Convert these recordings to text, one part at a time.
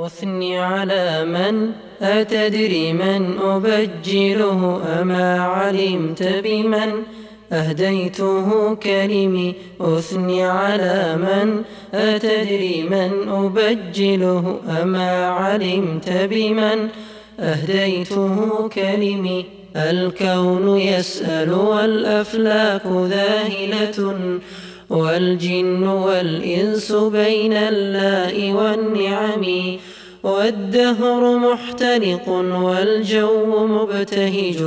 أثني على من أتدري من أبجله أما علمت بمن أهديته كلمي أثني على من أتدري من أبجله أما علمت بمن أهديته كلمي الكون يسأل والأفلاك ذاهلة والجن والإنس بين اللاء والنعم والدهر محترق والجو مبتهج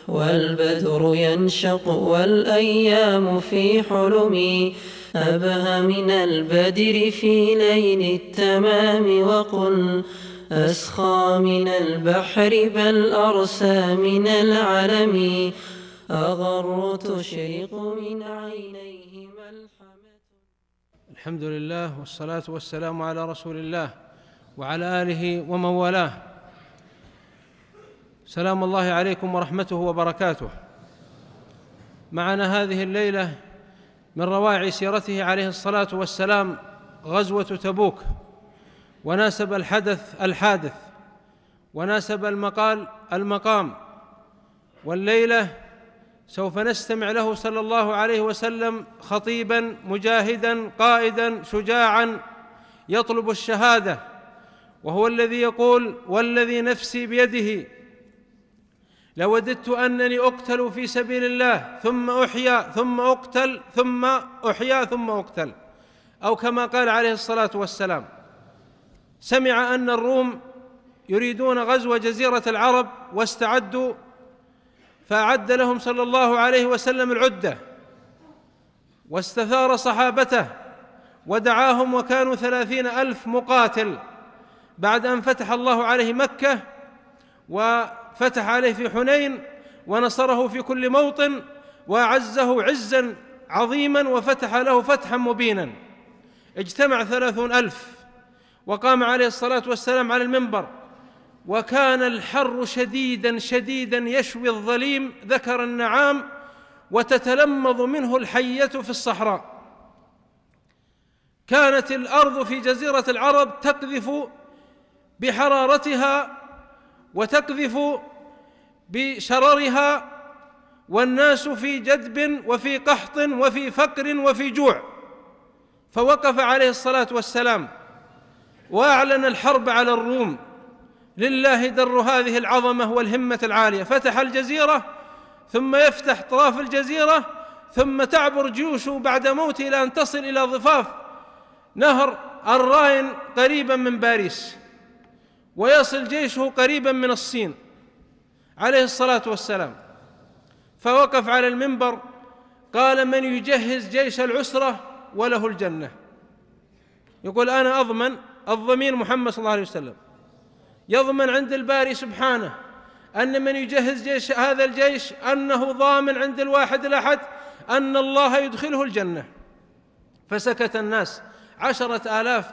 والبدر ينشق والأيام في حلم أبهى من البدر في ليل التمام وقل أسخى من البحر بل أرسى من العلم أغر تشرق من عينيه ملحمة. الحمد لله والصلاة والسلام على رسول الله وعلى آله ومن والاه. سلام الله عليكم ورحمته وبركاته. معنا هذه الليلة من روائع سيرته عليه الصلاة والسلام غزوة تبوك، وناسب الحادث وناسب المقام، والليلة سوف نستمع له صلى الله عليه وسلم خطيبا مجاهدا قائدا شجاعا يطلب الشهادة، وهو الذي يقول: والذي نفسي بيده لوددت أنني أقتل في سبيل الله ثم أحيا ثم أقتل ثم أحيا ثم أقتل، أو كما قال عليه الصلاة والسلام. سمع أن الروم يريدون غزو جزيرة العرب واستعدوا، فأعد لهم صلى الله عليه وسلم العدة واستثار صحابته ودعاهم، وكانوا 30,000 مقاتل بعد أن فتح الله عليه مكة وفتح عليه في حنين ونصره في كل موطن وأعزه عزا عظيما وفتح له فتحا مبينا. اجتمع 30,000 وقام عليه الصلاة والسلام على المنبر، وكان الحر شديدا يشوي الظليم ذكر النعام وتتلمض منه الحية في الصحراء. كانت الأرض في جزيرة العرب تقذف بحرارتها وتقذف بشررها، والناس في جدب وفي قحط وفي فقر وفي جوع. فوقف عليه الصلاة والسلام وأعلن الحرب على الروم. لله در هذه العظمة والهمة العالية. فتح الجزيرة ثم يفتح طراف الجزيرة، ثم تعبر جيوشه بعد موته إلى أن تصل إلى ضفاف نهر الراين قريبا من باريس، ويصل جيشه قريبا من الصين عليه الصلاة والسلام. فوقف على المنبر قال: من يجهز جيش العسرة وله الجنة. يقول: أنا أضمن، الضمير محمد صلى الله عليه وسلم يضمن عند الباري سبحانه أن من يجهز جيش هذا الجيش أنه ضامن عند الواحد الأحد أن الله يدخله الجنة. فسكت الناس. 10,000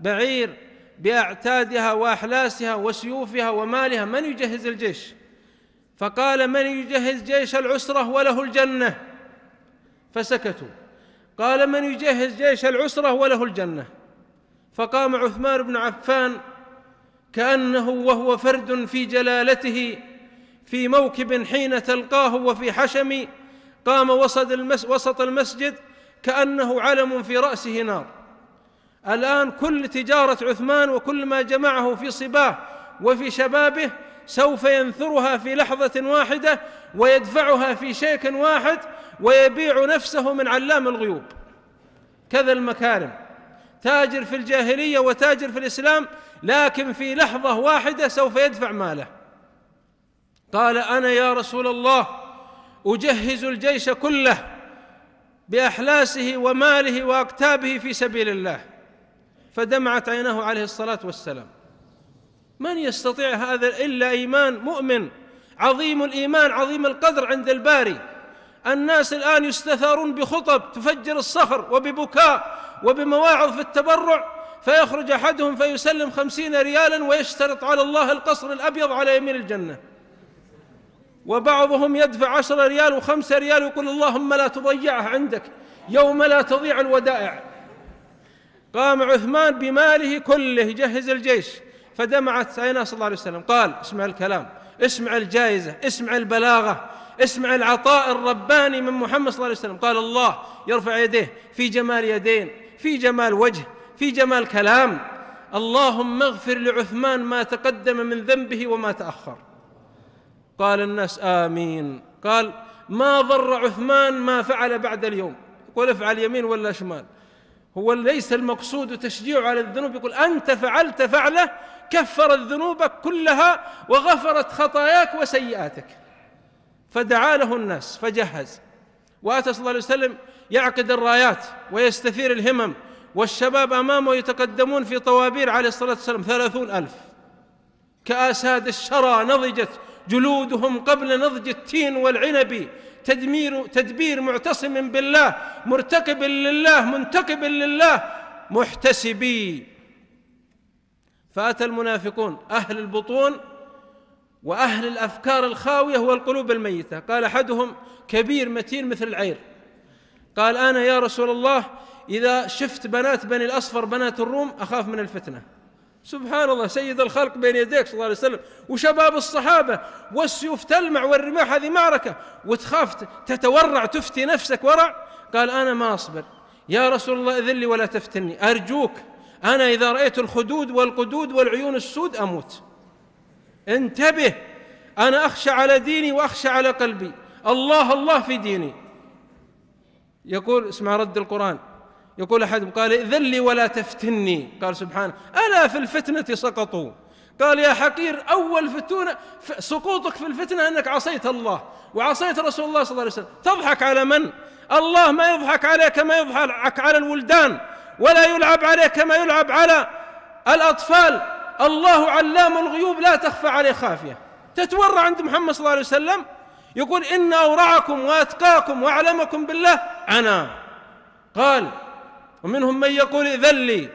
بعير بأعتادها وأحلاسها وسيوفها ومالها، من يجهز الجيش؟ فقال: من يجهز جيش العسرة وله الجنة. فسكتوا. قال: من يجهز جيش العسرة وله الجنة. فقام عثمان بن عفان كأنه وهو فرد في جلالته في موكب حين تلقاه وفي حشم، قام وسط المسجد كأنه علم في رأسه نار. الآن كل تجارة عثمان وكل ما جمعه في صباه وفي شبابه سوف ينثرها في لحظة واحدة ويدفعها في شيك واحد ويبيع نفسه من علام الغيوب. كذا المكارم، تاجر في الجاهلية وتاجر في الإسلام، لكن في لحظة واحدة سوف يدفع ماله. قال: أنا يا رسول الله أجهز الجيش كله بأحلاسه وماله وأكتابه في سبيل الله. فدمعت عيناه عليه الصلاة والسلام. من يستطيع هذا إلا إيمان مؤمن عظيم الإيمان عظيم القدر عند الباري. الناس الآن يستثارون بخطب تفجر الصخر وببكاء وبمواعظ في التبرع، فيخرج أحدهم فيسلم 50 ريالا ويشترط على الله القصر الأبيض على يمين الجنة، وبعضهم يدفع 10 ريال و5 ريال ويقول: اللهم لا تضيعه عندك يوم لا تضيع الودائع. قام عثمان بماله كله يجهز الجيش، فدمعت عيناه صلى الله عليه وسلم. قال: اسمع الكلام، اسمع الجائزة، اسمع البلاغة، اسمع العطاء الرباني من محمد صلى الله عليه وسلم. قال: الله يرفع يديه في جمال يدين، في جمال وجه، في جمال كلام: اللهم اغفر لعثمان ما تقدم من ذنبه وما تأخر. قال الناس: آمين. قال: ما ضر عثمان ما فعل بعد اليوم. يقول: افعل يمين ولا شمال، هو ليس المقصود تشجيعه على الذنوب، يقول: أنت فعلت فعله كفرت ذنوبك كلها وغفرت خطاياك وسيئاتك. فدعا له الناس فجهز، وأتى صلى الله عليه وسلم يعقد الرايات ويستثير الهمم، والشباب أمامه يتقدمون في طوابير عليه الصلاة والسلام 30,000 كأساد الشرى، نضجت جلودهم قبل نضج التين والعنب، تدبير معتصم بالله، مرتقب لله، منتقب لله، محتسبي. فأتى المنافقون أهل البطون وأهل الأفكار الخاوية والقلوب الميتة. قال أحدهم كبير متين مثل العير، قال: أنا يا رسول الله إذا شفت بنات بني الأصفر بنات الروم أخاف من الفتنة. سبحان الله، سيد الخلق بين يديك صلى الله عليه وسلم، وشباب الصحابة، والسيوف تلمع والرماح، هذه معركة، وتخاف تتورع تفتي نفسك ورع. قال: أنا ما أصبر يا رسول الله، إذن لي ولا تفتني، أرجوك، أنا إذا رأيت الخدود والقدود والعيون السود أموت. انتبه، أنا أخشى على ديني وأخشى على قلبي، الله الله في ديني. يقول: اسمع رد القرآن، يقول أحدهم: قال: إذن لي ولا تفتني. قال سبحانه: ألا في الفتنة سقطوا. قال: يا حقير، أول فتونة سقوطك في الفتنة أنك عصيت الله وعصيت رسول الله صلى الله عليه وسلم. تضحك على من؟ الله ما يضحك عليك كما يضحك على الولدان، ولا يلعب عليك كما يلعب على الأطفال. الله علام الغيوب، لا تخفى عليه خافية. تتورع عند محمد صلى الله عليه وسلم، يقول: إن أورعكم وأتقاكم وأعلمكم بالله أنا. قال: ومنهم من يقول: إذن لي،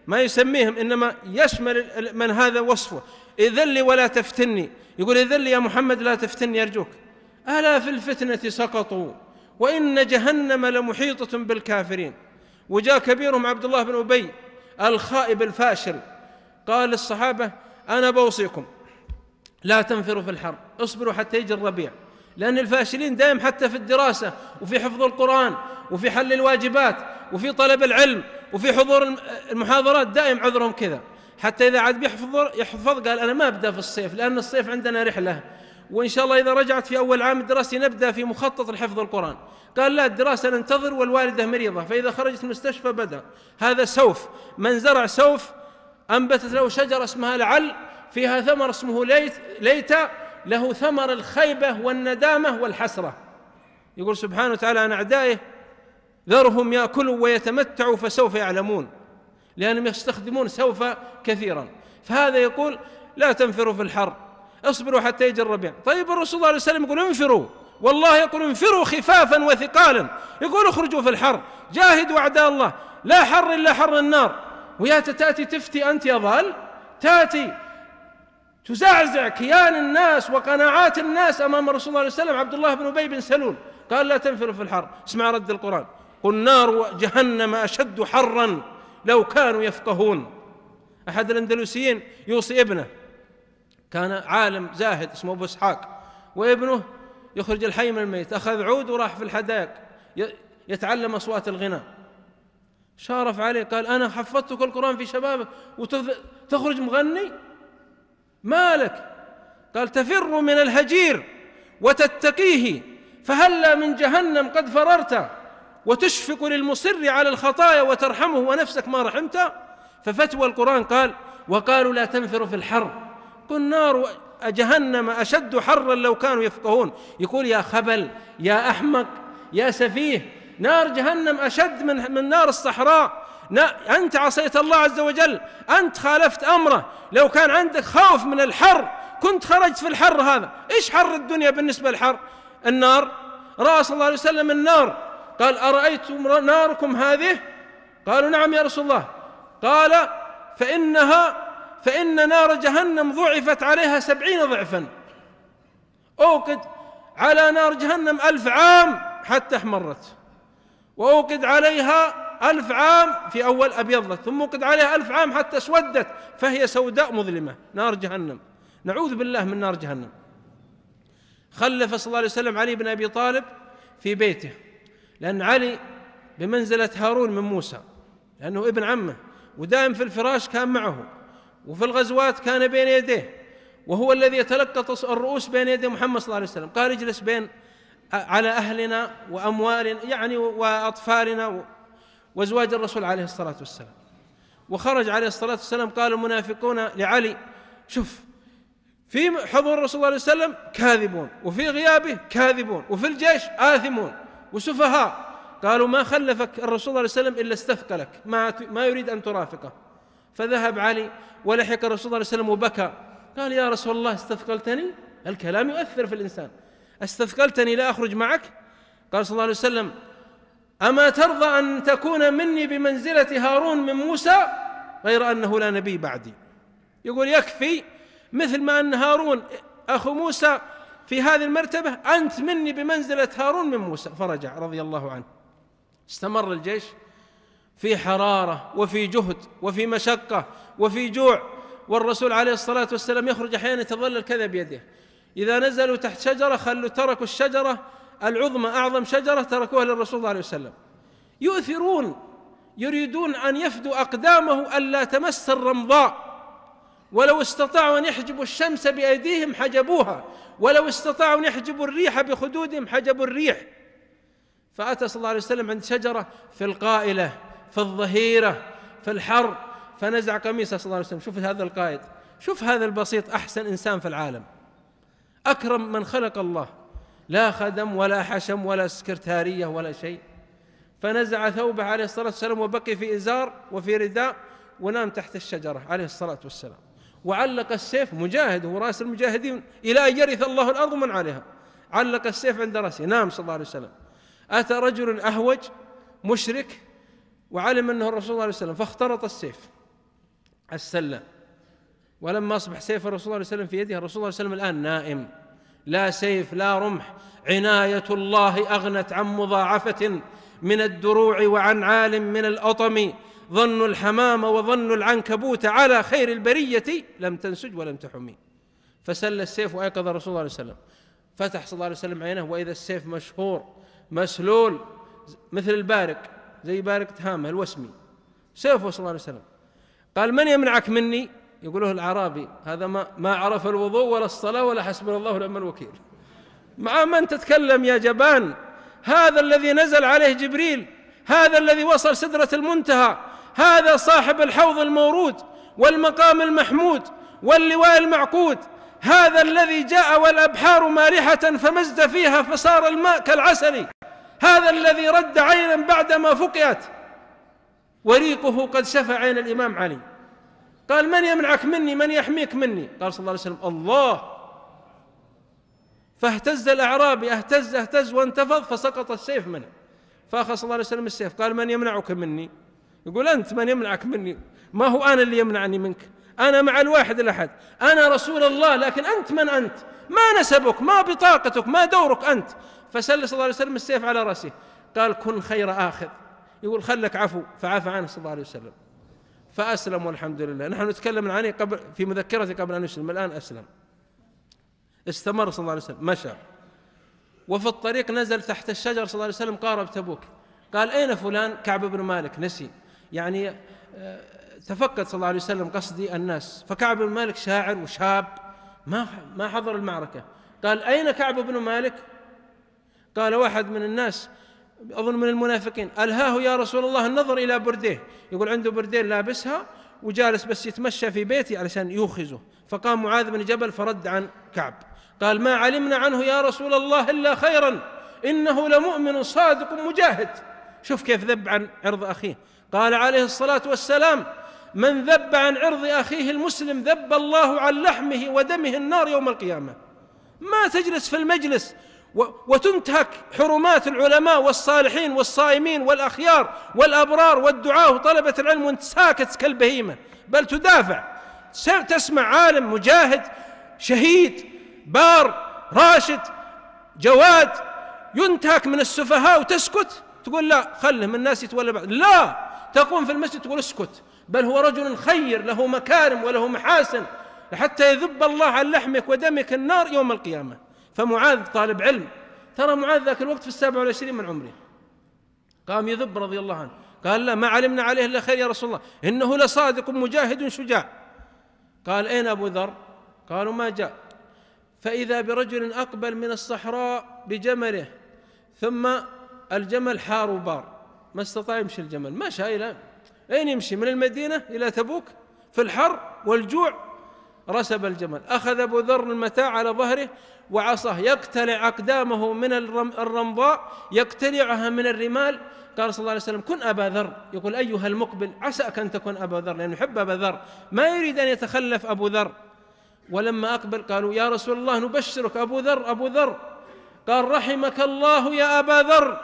ما يسميهم، إنما يشمل من هذا وصفه، إذن لي ولا تفتني. يقول: إذن لي يا محمد لا تفتني أرجوك. ألا في الفتنة سقطوا وإن جهنم لمحيطة بالكافرين. وجاء كبيرهم عبد الله بن أبي الخائب الفاشل، قال للصحابة: أنا بوصيكم لا تنفروا في الحر، اصبروا حتى يجي الربيع، لأن الفاشلين دائم حتى في الدراسة وفي حفظ القرآن وفي حل الواجبات وفي طلب العلم وفي حضور المحاضرات دائم عذرهم كذا. حتى إذا عاد يحفظ قال: أنا ما أبدأ في الصيف، لأن الصيف عندنا رحلة، وإن شاء الله إذا رجعت في أول عام الدراسي نبدأ في مخطط الحفظ القرآن. قال: لا، الدراسة ننتظر، والوالدة مريضة، فإذا خرجت المستشفى بدأ. هذا سوف، من زرع سوف أنبتت له شجرة اسمها لعل، فيها ثمر اسمه ليت، له ثمر الخيبة والندامة والحسرة. يقول سبحانه وتعالى عن أعدائه: ذرهم يأكلوا ويتمتعوا فسوف يعلمون، لأنهم يستخدمون سوف كثيرا. فهذا يقول: لا تنفروا في الحر، اصبروا حتى يجي الربيع. طيب الرسول صلى الله عليه وسلم يقول: انفروا، والله يقول: انفروا خفافا وثقالا، يقول: اخرجوا في الحر، جاهدوا أعداء الله، لا حر إلا حر النار. ويا تأتي تفتي أنت يا ضال، تأتي تزعزع كيان الناس وقناعات الناس أمام الرسول صلى الله عليه وسلم. عبد الله بن أبي بن سلول قال: لا تنفروا في الحر. اسمع رد القرآن: قل نار جهنم أشد حرا لو كانوا يفقهون. أحد الأندلسيين يوصي ابنه، كان عالم زاهد اسمه أبو إسحاق، وابنه يخرج الحي من الميت، أخذ عود وراح في الحدائق يتعلم أصوات الغناء. شارف عليه قال: أنا حفظتك القرآن في شبابك وتخرج مغني؟ مالك؟ قال: تفر من الهجير وتتقيه، فهلا من جهنم قد فررت، وتشفق للمصر على الخطايا وترحمه ونفسك ما رحمت. ففتوى القرآن قال: وقالوا لا تنفروا في الحر، قل نار جهنم أشد حرا لو كانوا يفقهون. يقول: يا خبل، يا أحمق، يا سفيه، نار جهنم أشد من نار الصحراء. أنت عصيت الله عز وجل، أنت خالفت أمره. لو كان عندك خوف من الحر كنت خرجت في الحر هذا. إيش حر الدنيا بالنسبة للحر؟ النار. رأى صلى الله عليه وسلم النار، قال: أرأيتم ناركم هذه؟ قالوا: نعم يا رسول الله. قال: فإن نار جهنم ضعفت عليها 70 ضعفا، أوقد على نار جهنم 1000 عام حتى احمرت، وأوقد عليها 1000 عام في أول أبيضت، ثم وقد عليها 1000 عام حتى اسودت فهي سوداء مظلمة، نار جهنم، نعوذ بالله من نار جهنم. خلف صلى الله عليه وسلم علي بن أبي طالب في بيته، لأن علي بمنزلة هارون من موسى، لأنه ابن عمه، ودائم في الفراش كان معه، وفي الغزوات كان بين يديه، وهو الذي يتلقط الرؤوس بين يدي محمد صلى الله عليه وسلم. قال اجلس بين على أهلنا وأموالنا، يعني وأطفالنا وأزواج الرسول عليه الصلاة والسلام. وخرج عليه الصلاة والسلام، قال المنافقون لعلي: شوف، في حضور الرسول صلى الله عليه وسلم كاذبون، وفي غيابه كاذبون، وفي الجيش آثمون وسفهاء. قالوا: ما خلفك الرسول صلى الله عليه وسلم إلا استثقلك، ما يريد أن ترافقه. فذهب علي ولحق الرسول صلى الله عليه وسلم وبكى، قال: يا رسول الله استثقلتني؟ الكلام يؤثر في الإنسان. استثقلتني لا أخرج معك؟ قال صلى الله عليه وسلم: أما ترضى أن تكون مني بمنزلة هارون من موسى، غير أنه لا نبي بعدي. يقول يكفي مثل ما أن هارون أخو موسى في هذه المرتبة، أنت مني بمنزلة هارون من موسى. فرجع رضي الله عنه. استمر الجيش في حرارة وفي جهد وفي مشقة وفي جوع، والرسول عليه الصلاة والسلام يخرج أحيانا يتظلل كذا بيده. إذا نزلوا تحت شجرة تركوا الشجرة العظمى، أعظم شجرة تركوها للرسول صلى الله عليه وسلم. يؤثرون، يريدون أن يفدوا أقدامه ألا تمس الرمضاء، ولو استطاعوا أن يحجبوا الشمس بأيديهم حجبوها، ولو استطاعوا أن يحجبوا الريح بخدودهم حجبوا الريح. فأتى صلى الله عليه وسلم عند شجرة في القائلة، في الظهيرة، في الحر، فنزع قميصه صلى الله عليه وسلم. شوف هذا القائد، شوف هذا البسيط، أحسن إنسان في العالم، أكرم من خلق الله، لا خدم ولا حشم ولا سكرتارية ولا شيء. فنزع ثوبه عليه الصلاة والسلام وبقي في إزار وفي رداء، ونام تحت الشجرة عليه الصلاة والسلام. وعلق السيف، مجاهد ورأس المجاهدين إلى أن يرث الله الأرض من عليها، علق السيف عند رأسه، نام صلى الله عليه وسلم. أتى رجل أهوج مشرك وعلم أنه الرسول صلى الله عليه وسلم، فاخترط السيف السلة، ولما أصبح سيف الرسول صلى الله عليه وسلم في يده، الرسول صلى الله عليه وسلم الآن نائم، لا سيف لا رمح. عناية الله أغنت عن مضاعفة من الدروع وعن عال من الأطم، ظن الحمام وظن العنكبوت على خير البرية لم تنسج ولم تحمي. فسل السيف وأيقظ الرسول صلى الله عليه وسلم. فتح صلى الله عليه وسلم عينه، وإذا السيف مشهور مسلول مثل البارق، زي بارقة هامة الوسمي، سيفه صلى الله عليه وسلم. قال: من يمنعك مني؟ يقوله الأعرابي: هذا ما عرف الوضوء ولا الصلاة ولا حسبنا الله ونعم الوكيل. مع من تتكلم يا جبان؟ هذا الذي نزل عليه جبريل، هذا الذي وصل سدرة المنتهى، هذا صاحب الحوض المورود والمقام المحمود واللواء المعقود، هذا الذي جاء والأبحار مالحة فمزد فيها فصار الماء كالعسل، هذا الذي رد عينا بعدما فقئت وريقه قد شفى عين الإمام علي. قال: من يمنعك مني؟ من يحميك مني؟ قال صلى الله عليه وسلم: الله. فاهتز الأعرابي، اهتز وانتفض، فسقط السيف منه. فأخذ صلى الله عليه وسلم السيف، قال: من يمنعك مني؟ يقول: أنت. من يمنعك مني؟ ما هو أنا اللي يمنعني منك، أنا مع الواحد الأحد، أنا رسول الله، لكن أنت من أنت؟ ما نسبك؟ ما بطاقتك؟ ما دورك أنت؟ فسل صلى الله عليه وسلم السيف على رأسه. قال: كن خير آخذ. يقول: خلك عفو، فعفى عنه صلى الله عليه وسلم، فأسلم والحمد لله. نحن نتكلم عنه في مذكرته قبل أن يسلم، الآن أسلم. استمر صلى الله عليه وسلم، مشى، وفي الطريق نزل تحت الشجر صلى الله عليه وسلم، قارب تبوك. قال: أين فلان؟ كعب بن مالك نسي، يعني تفقد صلى الله عليه وسلم قصدي الناس. فكعب بن مالك شاعر وشاب ما حضر المعركة. قال: أين كعب بن مالك؟ قال واحد من الناس، أظن من المنافقين: ألهاه يا رسول الله النظر إلى برديه. يقول عنده بردين لابسها وجالس بس يتمشى في بيتي علشان يوخزه. فقام معاذ بن جبل فرد عن كعب، قال: ما علمنا عنه يا رسول الله إلا خيرا، إنه لمؤمن صادق مجاهد. شوف كيف ذب عن عرض أخيه. قال عليه الصلاة والسلام: من ذب عن عرض أخيه المسلم ذب الله عن لحمه ودمه النار يوم القيامة. ما تجلس في المجلس وتنتهك حرمات العلماء والصالحين والصائمين والأخيار والأبرار والدعاة وطلبة العلم وانت ساكت كالبهيمة، بل تدافع، تسمع عالم مجاهد شهيد بار راشد جواد ينتهك من السفهاء وتسكت، تقول لا خله من الناس يتولى بعد، لا، تقوم في المسجد تقول اسكت، بل هو رجل خير له مكارم وله محاسن حتى يذب الله عن لحمك ودمك النار يوم القيامة. فمعاذ طالب علم، ترى معاذ ذاك الوقت في 27 من عمره، قام يذب رضي الله عنه، قال لا ما علمنا عليه إلا خير يا رسول الله، إنه لصادق مجاهد شجاع. قال أين أبو ذر؟ قالوا ما جاء. فإذا برجل أقبل من الصحراء بجمله، ثم الجمل حار وبار، ما استطاع يمشي الجمل، مشى إلى أين يمشي؟ من المدينة إلى تبوك في الحر والجوع، رسب الجمل، أخذ أبو ذر المتاع على ظهره وعصاه يقتلع أقدامه من الرمضاء، يقتلعها من الرمال. قال صلى الله عليه وسلم كن أبا ذر، يقول أيها المقبل عساك أن تكون أبا ذر، لأنه يحب أبا ذر، ما يريد أن يتخلف أبو ذر. ولما أقبل قالوا يا رسول الله نبشرك أبو ذر أبو ذر. قال رحمك الله يا أبا ذر،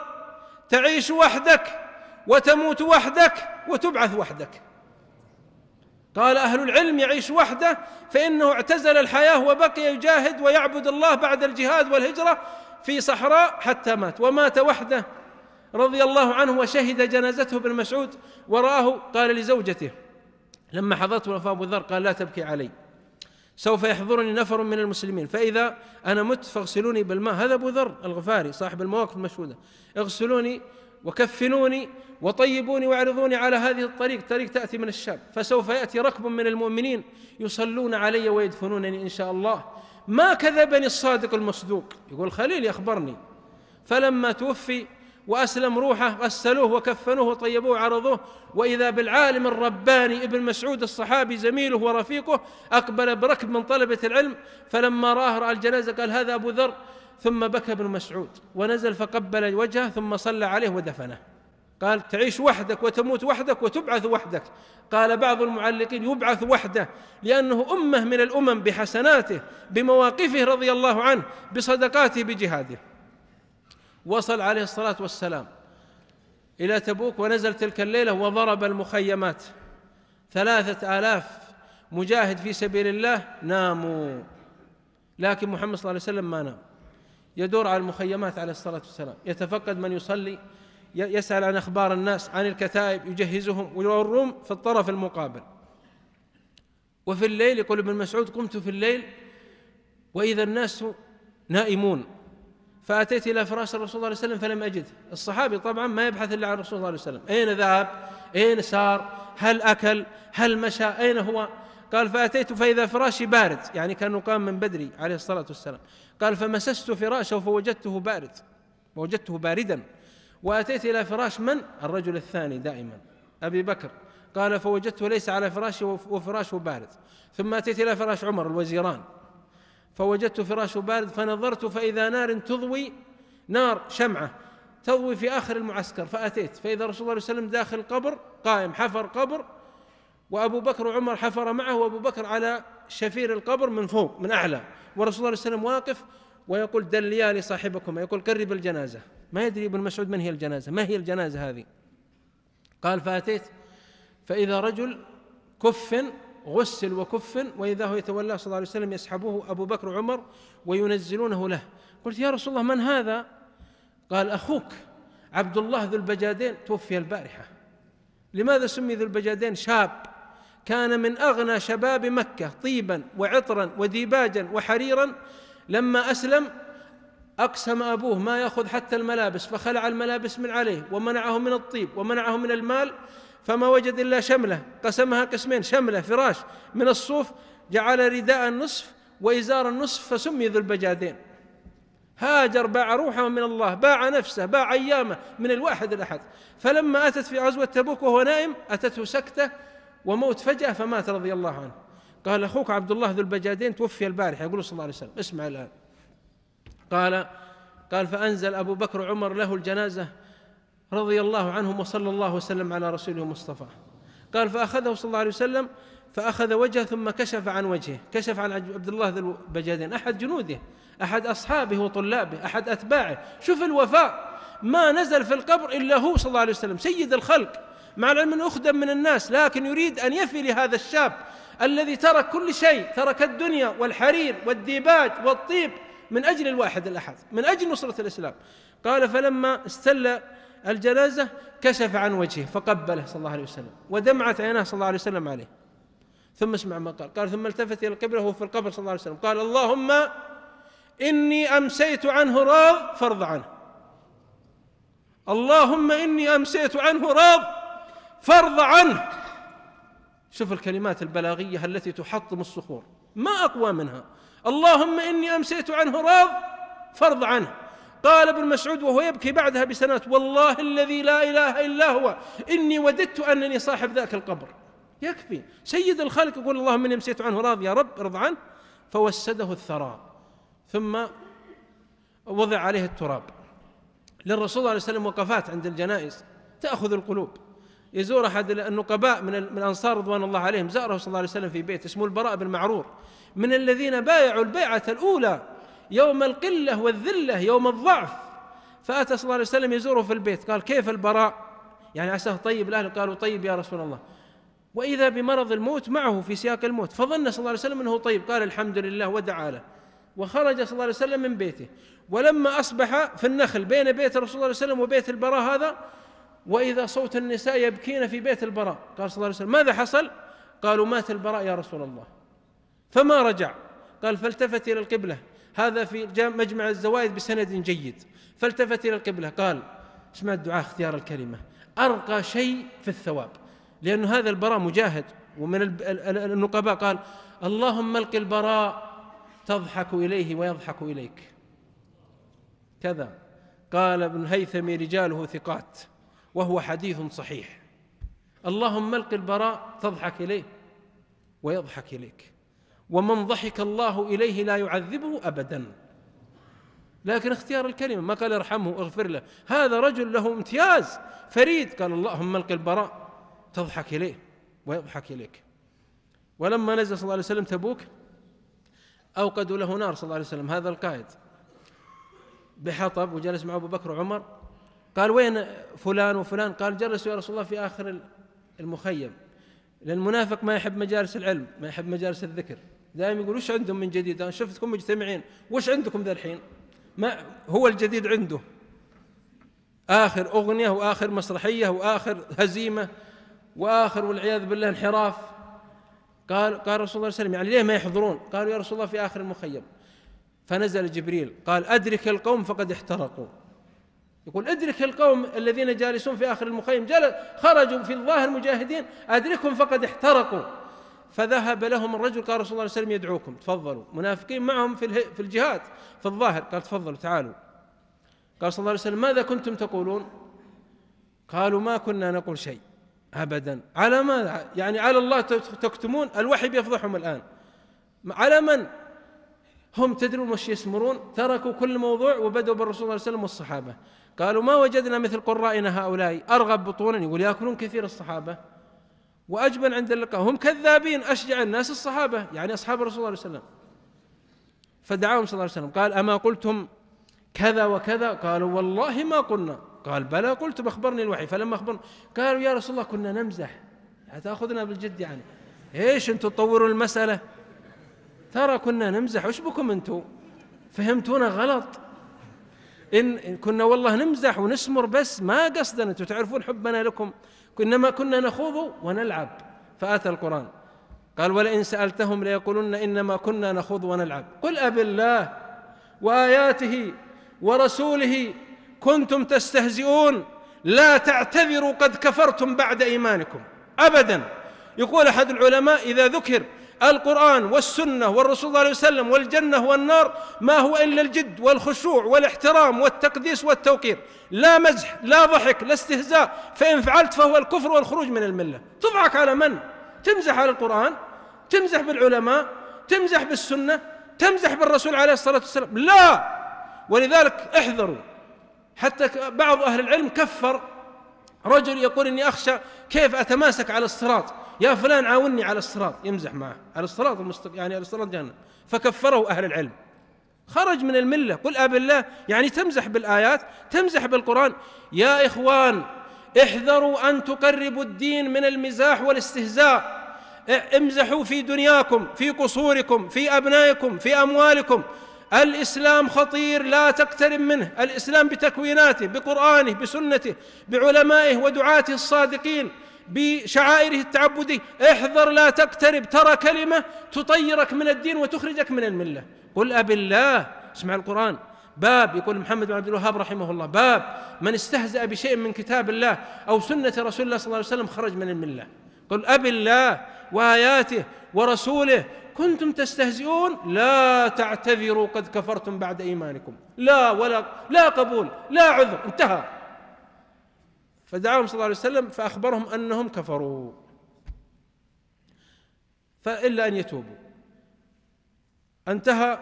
تعيش وحدك وتموت وحدك وتبعث وحدك. قال أهل العلم يعيش وحده فإنه اعتزل الحياة وبقي يجاهد ويعبد الله بعد الجهاد والهجرة في صحراء حتى مات، ومات وحده رضي الله عنه، وشهد جنازته ابن مسعود ورآه. قال لزوجته لما حضرت وفاة أبو ذر قال لا تبكي علي، سوف يحضرني نفر من المسلمين، فإذا أنا مت فاغسلوني بالماء. هذا أبو ذر الغفاري صاحب المواقف المشهودة، اغسلوني وكفنوني وطيبوني واعرضوني على هذه الطريق، طريق تأتي من الشام، فسوف يأتي ركب من المؤمنين يصلون علي ويدفنونني إن شاء الله. ما كذبني الصادق المصدوق، يقول خليل يخبرني. فلما توفي وأسلم روحه غسلوه وكفنوه وطيبوه وعرضوه، وإذا بالعالم الرباني ابن مسعود الصحابي زميله ورفيقه أقبل بركب من طلبة العلم، فلما رأى الجنازة قال هذا أبو ذر، ثم بكى ابن مسعود ونزل فقبل وجهه ثم صلى عليه ودفنه. قال تعيش وحدك وتموت وحدك وتبعث وحدك. قال بعض المعلقين يبعث وحده لأنه أمة من الأمم بحسناته بمواقفه رضي الله عنه بصدقاته بجهاده. وصل عليه الصلاة والسلام إلى تبوك ونزل تلك الليلة وضرب المخيمات، 3000 مجاهد في سبيل الله ناموا، لكن محمد صلى الله عليه وسلم ما نام، يدور على المخيمات عليه الصلاة والسلام، يتفقد من يصلي، يسأل عن أخبار الناس، عن الكتائب يجهزهم، والروم في الطرف المقابل. وفي الليل يقول ابن مسعود قمت في الليل وإذا الناس نائمون، فأتيت إلى فراش الرسول صلى الله عليه وسلم فلم أجده. الصحابي طبعا ما يبحث إلا عن الرسول صلى الله عليه وسلم، أين ذهب؟ أين سار؟ هل أكل؟ هل مشى؟ أين هو؟ قال فأتيت فإذا فراشي بارد، يعني كان قام من بدري عليه الصلاة والسلام. قال فمسست فراشه فوجدته بارد، ووجدته باردا. وأتيت إلى فراش من؟ الرجل الثاني دائما أبي بكر. قال فوجدته ليس على فراشه وفراشه بارد. ثم أتيت إلى فراش عمر الوزيران فوجدت فراشه بارد، فنظرت فإذا نار تضوي، نار شمعة تضوي في آخر المعسكر، فأتيت فإذا رسول الله عليه وسلم داخل قبر قائم، حفر قبر، وأبو بكر وعمر حفر معه، وأبو بكر على شفير القبر من فوق من أعلى، ورسول الله عليه وسلم واقف ويقول دليا لصاحبكم، يقول قرب الجنازة. ما يدري ابن مسعود من هي الجنازة، ما هي الجنازة هذه؟ قال فأتيت فإذا رجل كفن غسل وكفن، وإذا هو يتولى صلى الله عليه وسلم يسحبوه أبو بكر وعمر وينزلونه له. قلت يا رسول الله من هذا؟ قال أخوك عبد الله ذو البجادين توفي البارحة. لماذا سمي ذو البجادين؟ شاب كان من أغنى شباب مكة طيبا وعطرا وديباجا وحريرا، لما أسلم أقسم أبوه ما يأخذ حتى الملابس، فخلع الملابس من عليه ومنعه من الطيب ومنعه من المال، فما وجد إلا شملة قسمها قسمين، شملة فراش من الصوف، جعل رداء النصف وإزار النصف، فسمي ذو البجادين. هاجر، باع روحه من الله، باع نفسه، باع أيامه من الواحد الأحد. فلما أتت في غزوة تبوك وهو نائم أتته سكتة وموت فجأة فمات رضي الله عنه. قال أخوك عبد الله ذو البجادين توفي البارحة، يقول صلى الله عليه وسلم اسمع الآن. قال فأنزل أبو بكر وعمر له الجنازة رضي الله عنهم، وصلى الله وسلم على رسوله المصطفى. قال فأخذه صلى الله عليه وسلم فأخذ وجهه ثم كشف عن وجهه، كشف عن عبد الله ذو البجادين، أحد جنوده، أحد أصحابه وطلابه، أحد أتباعه. شوف الوفاء، ما نزل في القبر إلا هو صلى الله عليه وسلم سيد الخلق، مع العلم أنه أخدم من الناس، لكن يريد أن يفي لهذا الشاب الذي ترك كل شيء، ترك الدنيا والحرير والديباج والطيب من أجل الواحد الأحد، من أجل نصرة الإسلام. قال فلما استل الجنازة كشف عن وجهه فقبله صلى الله عليه وسلم ودمعت عيناه صلى الله عليه وسلم عليه. ثم اسمع ما قال ثم التفت إلى القبلة وهو في القبر صلى الله عليه وسلم قال اللهم إني أمسيت عنه راض فارض عنه. اللهم إني أمسيت عنه راض فارض عنه. شوف الكلمات البلاغية التي تحطم الصخور، ما أقوى منها. اللهم إني أمسيت عنه راض فارض عنه. قال ابن مسعود وهو يبكي بعدها بسنوات والله الذي لا إله إلا هو إني وددت أنني صاحب ذاك القبر. يكفي سيد الخالق يقول اللهم إني أمسيت عنه راض يا رب ارض عنه. فوسده الثرى ثم وضع عليه التراب. للرسول صلى الله عليه وسلم وقفات عند الجنائز تأخذ القلوب. يزور أحد النقباء من الأنصار رضوان الله عليهم، زاره صلى الله عليه وسلم في بيت اسمه البراء بن معرور، من الذين بايعوا البيعة الأولى يوم القلة والذلة يوم الضعف. فأتى صلى الله عليه وسلم يزوره في البيت، قال كيف البراء؟ يعني عساه طيب الأهل. قالوا طيب يا رسول الله. وإذا بمرض الموت معه في سياق الموت، فظن صلى الله عليه وسلم أنه طيب، قال الحمد لله ودعا له. وخرج صلى الله عليه وسلم من بيته، ولما أصبح في النخل بين بيت الرسول صلى الله عليه وسلم وبيت البراء هذا، وإذا صوت النساء يبكين في بيت البراء. قال صلى الله عليه وسلم ماذا حصل؟ قالوا مات البراء يا رسول الله. فما رجع. قال فالتفت إلى القبلة، هذا في مجمع الزوائد بسند جيد. فالتفت إلى القبلة قال اسمع الدعاء اختيار الكلمة أرقى شيء في الثواب، لأن هذا البراء مجاهد ومن النقباء. قال اللهم الق البراء تضحك إليه ويضحك إليك. كذا قال ابن الهيثم رجاله ثقات وهو حديث صحيح. اللهم الق البراء تضحك إليه ويضحك إليك، ومن ضحك الله إليه لا يعذبه أبدا. لكن اختيار الكلمة ما قال ارحمه اغفر له، هذا رجل له امتياز فريد. قال اللهم الق البراء تضحك إليه ويضحك إليك. ولما نزل صلى الله عليه وسلم تبوك أوقدوا له نار صلى الله عليه وسلم، هذا القائد بحطب، وجلس مع أبو بكر وعمر. قال وين فلان وفلان؟ قال جلسوا يا رسول الله في آخر المخيم، لأن المنافق ما يحب مجالس العلم، ما يحب مجالس الذكر، دائما يقول وش عندهم من جديد؟ أنا شفتكم مجتمعين، وش عندكم ذا الحين؟ ما هو الجديد عنده؟ آخر أغنية وآخر مسرحية وآخر هزيمة وآخر والعياذ بالله انحراف. قال رسول الله صلى الله عليه وسلم يعني ليه ما يحضرون؟ قالوا يا رسول الله في آخر المخيم. فنزل جبريل قال أدرك القوم فقد احترقوا. يقول أدرك القوم الذين جالسون في آخر المخيم، خرجوا في الظاهر مجاهدين، أدركهم فقد احترقوا. فذهب لهم الرجل قال رسول الله صلى الله عليه وسلم يدعوكم تفضلوا، منافقين معهم في الجهاد في الظاهر. قال تفضلوا تعالوا. قال صلى الله عليه وسلم ماذا كنتم تقولون؟ قالوا ما كنا نقول شيء أبدا. على ماذا؟ يعني على الله تكتمون؟ الوحي بيفضحهم الآن. على من؟ هم تدرون وش يسمرون؟ تركوا كل موضوع وبدأوا بالرسول صلى الله عليه وسلم والصحابة. قالوا ما وجدنا مثل قرائنا هؤلاء أرغب بطونا، يقول يأكلون كثير الصحابة وأجبن عند اللقاء، هم كذابين أشجع الناس الصحابة، يعني أصحاب الرسول صلى الله عليه وسلم. فدعاهم صلى الله عليه وسلم قال أما قلتم كذا وكذا؟ قالوا والله ما قلنا. قال بلى قلتم أخبرني الوحي. فلما أخبرنا قالوا يا رسول الله كنا نمزح، هتأخذنا بالجد يعني إيش أنتم تطوروا المسألة؟ ترى كنا نمزح، وش بكم أنتم فهمتونا غلط؟ إن كنا والله نمزح ونسمر بس ما قصدنا، أنتم تعرفون حبنا لكم، إنما كنا نخوض ونلعب. فآتى القرآن قال ولئن سألتهم ليقولن إنما كنا نخوض ونلعب قل أب الله وآياته ورسوله كنتم تستهزئون لا تعتذروا قد كفرتم بعد إيمانكم أبدا. يقول أحد العلماء إذا ذكر القرآن والسنة والرسول صلى الله عليه وسلم والجنة والنار ما هو إلا الجد والخشوع والاحترام والتقديس والتوقير، لا مزح لا ضحك لا استهزاء، فإن فعلت فهو الكفر والخروج من الملة. تضحك على من؟ تمزح على القرآن، تمزح بالعلماء، تمزح بالسنة، تمزح بالرسول عليه الصلاة والسلام؟ لا. ولذلك احذروا. حتى بعض أهل العلم كفر رجل يقول إني أخشى كيف أتماسك على الصراط، يا فلان عاوني على الصراط، يمزح معه على الصراط يعني على الصراط جهنم، فكفره أهل العلم، خرج من الملة. قل أب الله يعني تمزح بالآيات، تمزح بالقرآن. يا إخوان احذروا أن تقربوا الدين من المزاح والاستهزاء. امزحوا في دنياكم، في قصوركم، في أبنائكم، في أموالكم، الإسلام خطير لا تقترب منه. الإسلام بتكويناته، بقرآنه، بسنته، بعلمائه ودعاته الصادقين، بشعائره التعبدية. احذر لا تقترب، ترى كلمة تطيرك من الدين وتخرجك من الملة. قل أب الله، اسمع القرآن، باب يقول محمد بن عبد الوهاب رحمه الله، باب من استهزأ بشيء من كتاب الله أو سنة رسول الله صلى الله عليه وسلم خرج من الملة. قل أب الله وآياته ورسوله كنتم تستهزئون لا تعتذروا قد كفرتم بعد إيمانكم. لا قبول، لا عذر، انتهى. فدعاهم صلى الله عليه وسلم فأخبرهم أنهم كفروا، فإلا أن يتوبوا. انتهى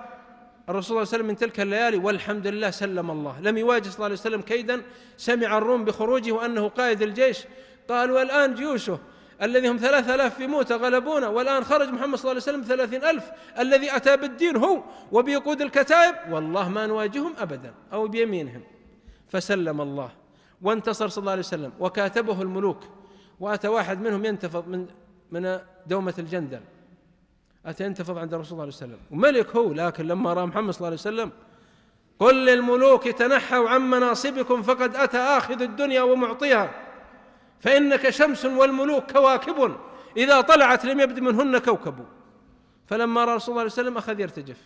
الرسول صلى الله عليه وسلم من تلك الليالي والحمد لله سلم الله، لم يواجه صلى الله عليه وسلم كيدا. سمع الروم بخروجه وأنه قائد الجيش، قالوا الآن جيوشه الذي هم 3000 في موتى غلبونا، والآن خرج محمد صلى الله عليه وسلم 30,000 الذي أتى بالدين هو وبيقود الكتائب، والله ما نواجههم أبدا أو بيمينهم. فسلم الله وانتصر صلى الله عليه وسلم، وكاتبه الملوك. وأتى واحد منهم ينتفض من دومة الجندل، أتى ينتفض عند الرسول صلى الله عليه وسلم، وملك هو، لكن لما رأى محمد صلى الله عليه وسلم قل للملوك تنحوا عن مناصبكم فقد أتى آخذ الدنيا ومعطيها، فإنك شمس والملوك كواكب إذا طلعت لم يبد منهن كوكب. فلما رأى رسول الله عليه وسلم أخذ يرتجف،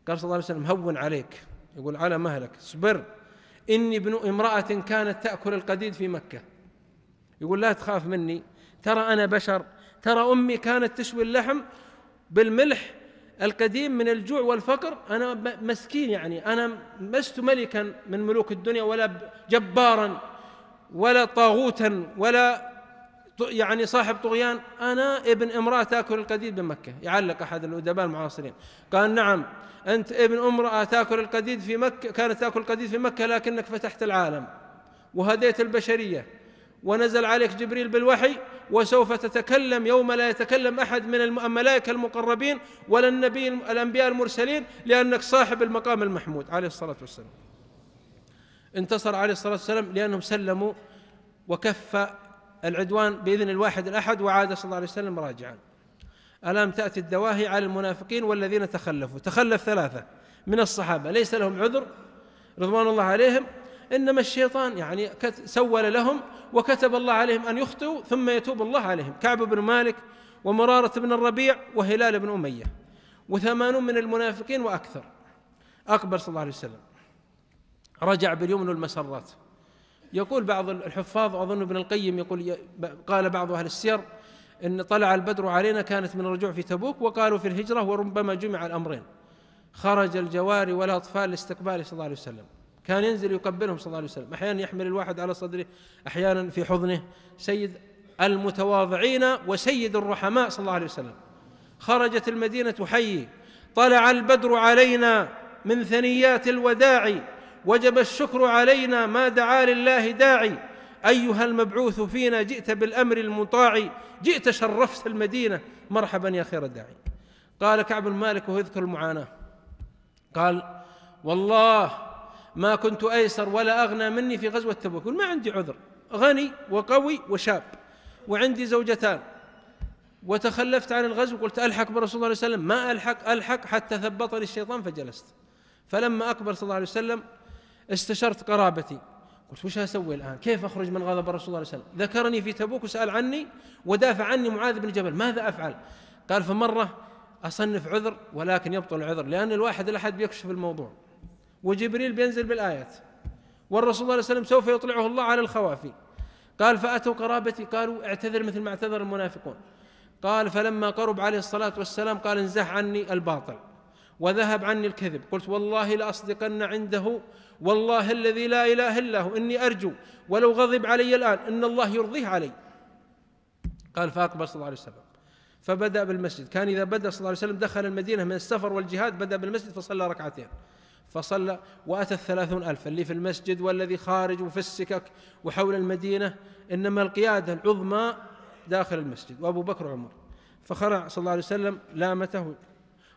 قال صلى الله عليه وسلم هون عليك، يقول على مهلك، اصبر، إني ابن امرأة كانت تأكل القديد في مكة. يقول لا تخاف مني، ترى أنا بشر، ترى أمي كانت تشوي اللحم بالملح القديم من الجوع والفقر، أنا مسكين، يعني أنا لست ملكا من ملوك الدنيا ولا جبارا ولا طاغوتا ولا يعني صاحب طغيان، أنا ابن امرأة تأكل القديد بمكة. يعلق أحد الأدباء المعاصرين قال نعم أنت ابن امرأة تأكل القديد في مكة، كانت تأكل القديد في مكة، لكنك فتحت العالم وهديت البشرية، ونزل عليك جبريل بالوحي، وسوف تتكلم يوم لا يتكلم أحد من الملائكة المقربين ولا الأنبياء المرسلين، لأنك صاحب المقام المحمود عليه الصلاة والسلام. انتصر عليه الصلاة والسلام لأنهم سلموا وكف العدوان بإذن الواحد الأحد، وعاد صلى الله عليه وسلم راجعا. ألم تأتي الدواهي على المنافقين والذين تخلفوا. تخلف 3 من الصحابة ليس لهم عذر رضوان الله عليهم، إنما الشيطان يعني سول لهم وكتب الله عليهم أن يخطئوا ثم يتوب الله عليهم. كعب بن مالك ومرارة بن الربيع وهلال بن أمية، و80 من المنافقين وأكثر. أقبل صلى الله عليه وسلم، رجع باليمن والمسرات. يقول بعض الحفاظ، أظن ابن القيم يقول، قال بعض أهل السير إن طلع البدر علينا كانت من الرجوع في تبوك، وقالوا في الهجرة، وربما جمع الأمرين. خرج الجواري والأطفال لاستقباله صلى الله عليه وسلم، كان ينزل يقبلهم صلى الله عليه وسلم، أحيانا يحمل الواحد على صدره، أحيانا في حضنه. سيد المتواضعين وسيد الرحماء صلى الله عليه وسلم. خرجت المدينة تحيي، طلع البدر علينا من ثنيات الوداع، وجب الشكر علينا ما دعا لله داعي، أيها المبعوث فينا جئت بالأمر المطاع، جئت شرفت المدينة مرحبا يا خير الداعي. قال كعب بن مالك وهو يذكر المعاناة، قال والله ما كنت أيسر ولا أغنى مني في غزوة تبوك، ما عندي عذر، غني وقوي وشاب وعندي زوجتان، وتخلفت عن الغزو، قلت ألحق برسول الله صلى الله عليه وسلم، ما ألحق حتى ثبطني الشيطان فجلست. فلما أقبل صلى الله عليه وسلم استشرت قرابتي، قلت وش أسوي الآن، كيف أخرج من غضب الرسول صلى الله عليه وسلم، ذكرني في تبوك وسأل عني ودافع عني معاذ بن جبل، ماذا أفعل؟ قال فمرة أصنف عذر ولكن يبطل العذر، لأن الواحد الأحد بيكشف الموضوع، وجبريل بينزل بالآيات، والرسول صلى الله عليه وسلم سوف يطلعه الله على الخوافي. قال فأتوا قرابتي قالوا اعتذر مثل ما اعتذر المنافقون. قال فلما قرب عليه الصلاة والسلام قال انزح عني الباطل وذهب عني الكذب، قلت والله لأصدقن عنده، والله الذي لا إله إلا هو إني أرجو ولو غضب علي الآن إن الله يرضيه علي. قال فأقبل صلى الله عليه وسلم فبدأ بالمسجد، كان إذا بدأ صلى الله عليه وسلم دخل المدينة من السفر والجهاد بدأ بالمسجد فصلى ركعتين، فصلى وأتى 30,000 اللي في المسجد والذي خارج وفي السكك وحول المدينة، إنما القيادة العظمى داخل المسجد وأبو بكر وعمر. فخرع صلى الله عليه وسلم لامته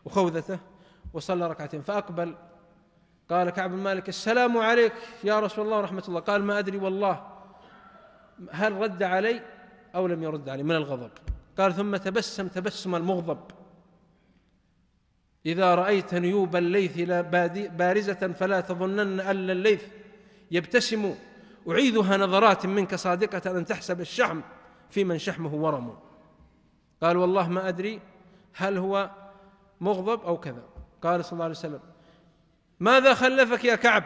وخوذته وصلى ركعتين. فأقبل قال كعب بن مالك السلام عليك يا رسول الله ورحمة الله. قال ما أدري والله هل رد علي أو لم يرد علي من الغضب. قال ثم تبسم تبسم المغضب إذا رأيت نيوب الليث بارزة فلا تظنن أن الليث يبتسم، أعيذها نظرات منك صادقة أن تحسب الشحم في من شحمه ورم. قال والله ما أدري هل هو مغضب أو كذا. قال صلى الله عليه وسلم ماذا خلفك يا كعب؟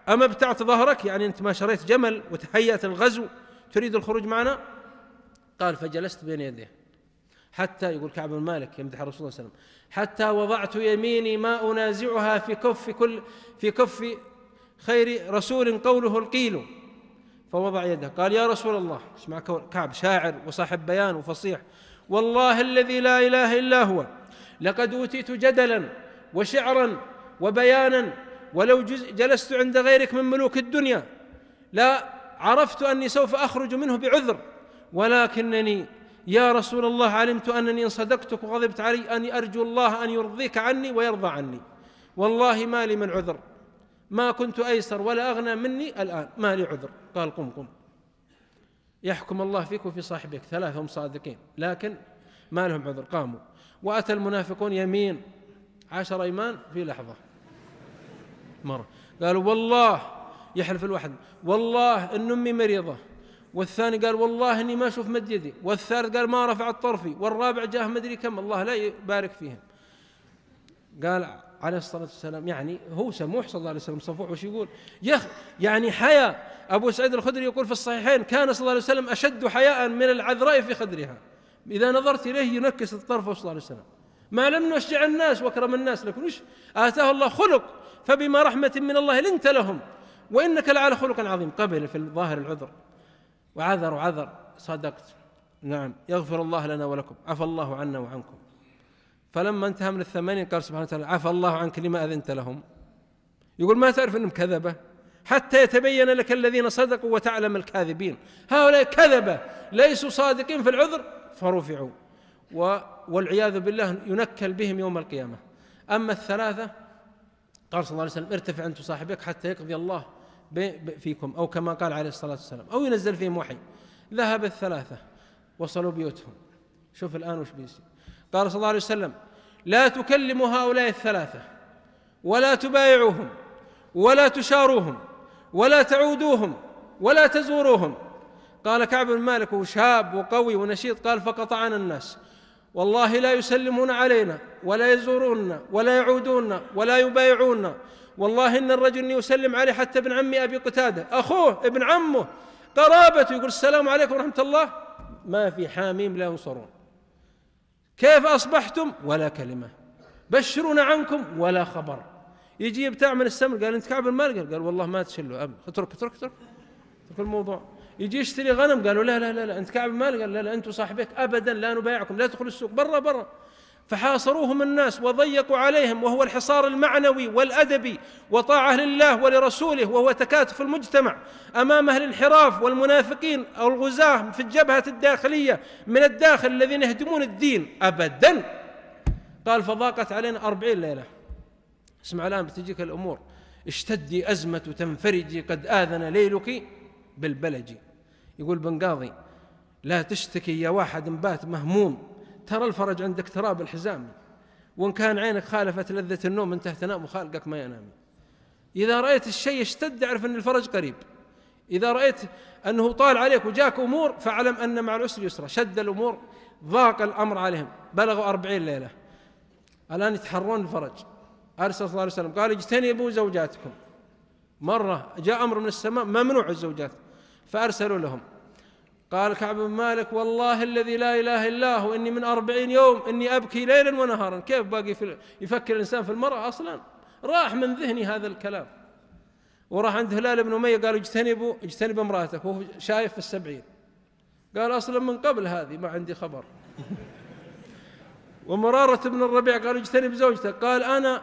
أما ابتعت ظهرك؟ يعني أنت ما شريت جمل وتهيأت الغزو تريد الخروج معنا؟ قال فجلست بين يديه حتى، يقول كعب بن مالك يمدح الرسول صلى الله عليه وسلم، حتى وضعت يميني ما أنازعها في كف خير رسول قوله القيل، فوضع يده. قال يا رسول الله، اسمع كعب شاعر وصاحب بيان وفصيح، والله الذي لا إله إلا هو لقد أوتيت جدلا وشعرا وبيانا، ولو جلست عند غيرك من ملوك الدنيا لا عرفت أني سوف أخرج منه بعذر، ولكنني يا رسول الله علمت أنني إن صدقتك وغضبت علي أني أرجو الله أن يرضيك عني ويرضى عني، والله ما لي من عذر، ما كنت أيسر ولا أغنى مني الآن، ما لي عذر. قال قم يحكم الله فيك وفي صاحبك، ثلاثة هم صادقين لكن ما لهم عذر. قاموا وأتى المنافقون يمين 10 أيمان في لحظة مرة. قالوا والله، يحلف الواحد والله إن أمي مريضة، والثاني قال والله إني ما أشوف مد يدي، والثالث قال ما رفعت طرفي، والرابع جاه مدري كم، الله لا يبارك فيهم. قال عليه الصلاة والسلام، يعني هو سموح صلى الله عليه وسلم صفوح، وش يقول يعني حياء. أبو سعيد الخدري يقول في الصحيحين كان صلى الله عليه وسلم أشد حياء من العذراء في خدرها، إذا نظرت إليه ينكس الطرف صلى الله عليه وسلم، ما لم نشجع الناس وكرم الناس، لكن وش آتاه الله خلق، فبما رحمة من الله لنت لهم وإنك لعلى خلق عظيم. قبل في الظاهر العذر وعذر صدقت، نعم يغفر الله لنا ولكم، عفى الله عنا وعنكم. فلما انتهى من 80 قال سبحانه وتعالى عفى الله عنك لما أذنت لهم. يقول ما تعرف أنهم كذبة حتى يتبين لك الذين صدقوا وتعلم الكاذبين. هؤلاء كذبة ليسوا صادقين في العذر فرفعوا، والعياذ بالله ينكل بهم يوم القيامة. أما الثلاثة قال صلى الله عليه وسلم ارتفع أنت صاحبك حتى يقضي الله فيكم، أو كما قال عليه الصلاة والسلام، أو ينزل فيهم وحي. ذهب الثلاثة وصلوا بيوتهم. شوف الآن وش بيصير. قال صلى الله عليه وسلم لا تكلموا هؤلاء الثلاثة ولا تبايعوهم ولا تشاروهم ولا تعودوهم ولا تزوروهم. قال كعب بن مالك وشاب وقوي ونشيط، قال فقطعنا الناس، والله لا يسلمون علينا ولا يزوروننا ولا يعودوننا ولا يبايعوننا، والله إن الرجل يسلم عليه حتى ابن عمي أبي قتادة أخوه ابن عمه قرابته يقول السلام عليكم ورحمة الله، ما في حاميم لا ينصرون. كيف أصبحتم؟ ولا كلمة. بشرونا عنكم ولا خبر. يجي بتاع من السمر قال أنت كعب بن مالك، قال والله ما تشلوا أبدا، اترك الموضوع. يجي يشتري غنم قالوا لا أنت كعب بن مالك، قال لا أنتم صاحبك أبدا لا نبايعكم، لا تدخلوا السوق، برا. فحاصروهم الناس وضيقوا عليهم، وهو الحصار المعنوي والأدبي وطاعة لله ولرسوله، وهو تكاتف المجتمع أمام أهل الانحراف والمنافقين أو الغزاة في الجبهة الداخلية من الداخل الذين يهدمون الدين أبدا. قال فضاقت علينا 40 ليلة. اسمع الآن بتجيك الأمور، اشتدي أزمة تنفرجي قد آذن ليلك بالبلج. يقول بن قاضي لا تشتكي يا واحد بات مهموم، ترى الفرج عندك تراب الحزام، وإن كان عينك خالفت لذة النوم أنت تنام وخالقك ما ينام. إذا رأيت الشيء اشتد اعرف أن الفرج قريب، إذا رأيت أنه طال عليك وجاك أمور فاعلم أن مع العسر يسرا. شد الأمور، ضاق الأمر عليهم، بلغوا 40 ليلة، الآن يتحرون الفرج. أرسل صلى الله عليه وسلم قال اجتنبوا زوجاتكم. مرة جاء أمر من السماء ممنوع الزوجات، فأرسلوا لهم. قال كعب بن مالك والله الذي لا إله إلا هو إني من 40 يوم إني أبكي ليلا ونهارا. كيف باقي يفكر الإنسان في المرأة أصلا؟ راح من ذهني هذا الكلام. وراح عند هلال بن أمية قالوا اجتنب امرأتك، وهو شايف في 70. قال أصلا من قبل هذه ما عندي خبر. ومرارة بن الربيع قالوا اجتنب زوجتك، قال أنا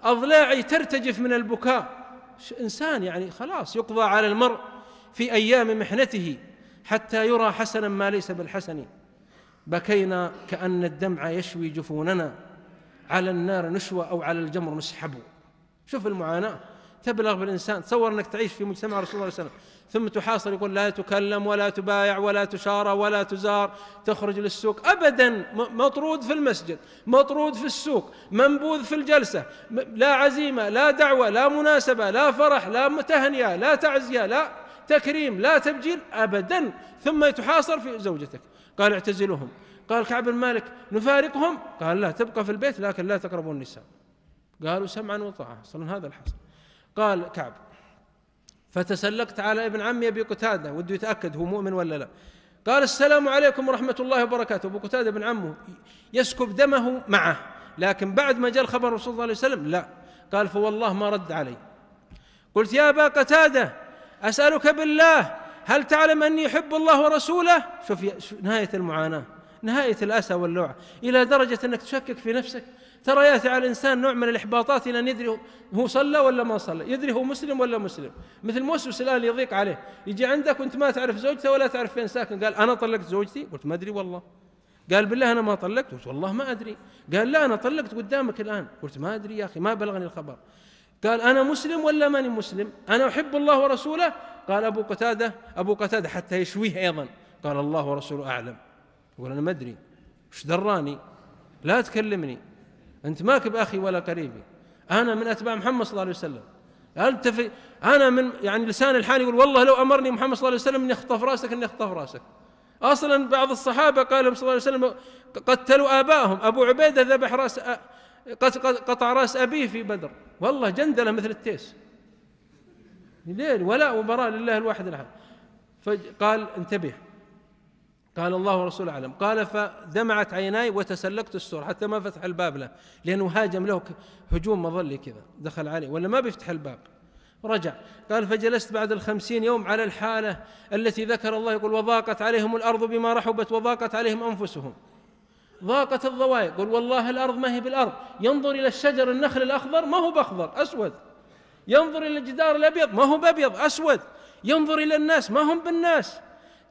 أضلاعي ترتجف من البكاء. إنسان يعني خلاص يقضى على المرء في أيام محنته حتى يرى حسنا ما ليس بالحسن. بكينا كأن الدمع يشوي جفوننا، على النار نشوى أو على الجمر نسحب. شوف المعاناة، تبلغ بالإنسان. تصور أنك تعيش في مجتمع رسول الله صلى الله عليه وسلم ثم تحاصر، يقول لا تكلم ولا تبايع ولا تشارى ولا تزار، تخرج للسوق أبدا، مطرود في المسجد، مطرود في السوق، منبوذ في الجلسة، لا عزيمة لا دعوة لا مناسبة لا فرح لا تهنئة لا تعزية لا تكريم لا تبجيل أبدا، ثم تحاصر في زوجتك. قال اعتزلهم. قال كعب بن مالك نفارقهم؟ قال لا، تبقى في البيت لكن لا تقربوا النساء. قالوا سمعا وطاعة. أصلا هذا الحصل. قال كعب فتسلقت على ابن عمي أبي قتادة، وده يتأكد هو مؤمن ولا لا. قال السلام عليكم ورحمة الله وبركاته. أبو قتادة ابن عمه يسكب دمه معه، لكن بعد ما جاء الخبر رسول الله صلى الله عليه وسلم لا. قال فوالله ما رد علي. قلت يا أبا قتادة أسألك بالله هل تعلم أني يحب الله ورسوله؟ شوف نهاية المعاناة، نهاية الأسى واللوعة، إلى درجة أنك تشكك في نفسك. ترى يأتي على الإنسان نوع من الإحباطات إلى أن يدري هو صلى ولا ما صلى، يدري هو مسلم ولا مسلم. مثل موسوس الآن يضيق عليه، يجي عندك وأنت ما تعرف زوجته ولا تعرف فين ساكن. قال أنا طلقت زوجتي؟ قلت ما أدري والله. قال بالله أنا ما طلقت؟ قلت والله ما أدري. قال لا أنا طلقت قدامك الآن. قلت ما أدري يا أخي، ما بلغني الخبر. قال أنا مسلم ولا ماني مسلم؟ أنا أحب الله ورسوله؟ قال أبو قتادة حتى يشويه أيضا، قال الله ورسوله أعلم. يقول أنا ما أدري، وش دراني؟ لا تكلمني، أنت ماك بأخي ولا قريبي، أنا من أتباع محمد صلى الله عليه وسلم. أنا من يعني لسان الحال يقول والله لو أمرني محمد صلى الله عليه وسلم أن يخطف رأسك أن يخطف رأسك. أصلا بعض الصحابة قال صلى الله عليه وسلم قتلوا آبائهم. أبو عبيدة ذبح قطع رأس أبيه في بدر، والله جندلة مثل التيس. ليه؟ ولاء وبراء لله الواحد الأحد. فقال انتبه، قال الله ورسوله أعلم. قال فدمعت عيناي وتسلقت السور حتى ما فتح الباب له، لأنه هاجم له هجوم مظلي كذا، دخل عليه ولا ما بيفتح الباب. رجع. قال فجلست بعد 50 يوم على الحالة التي ذكر الله، يقول وضاقت عليهم الأرض بما رحبت وضاقت عليهم أنفسهم، ضاقت الضوايق. يقول والله الأرض ما هي بالأرض، ينظر إلى الشجر النخل الأخضر ما هو بأخضر أسود، ينظر إلى الجدار الأبيض ما هو بأبيض أسود، ينظر إلى الناس ما هم بالناس.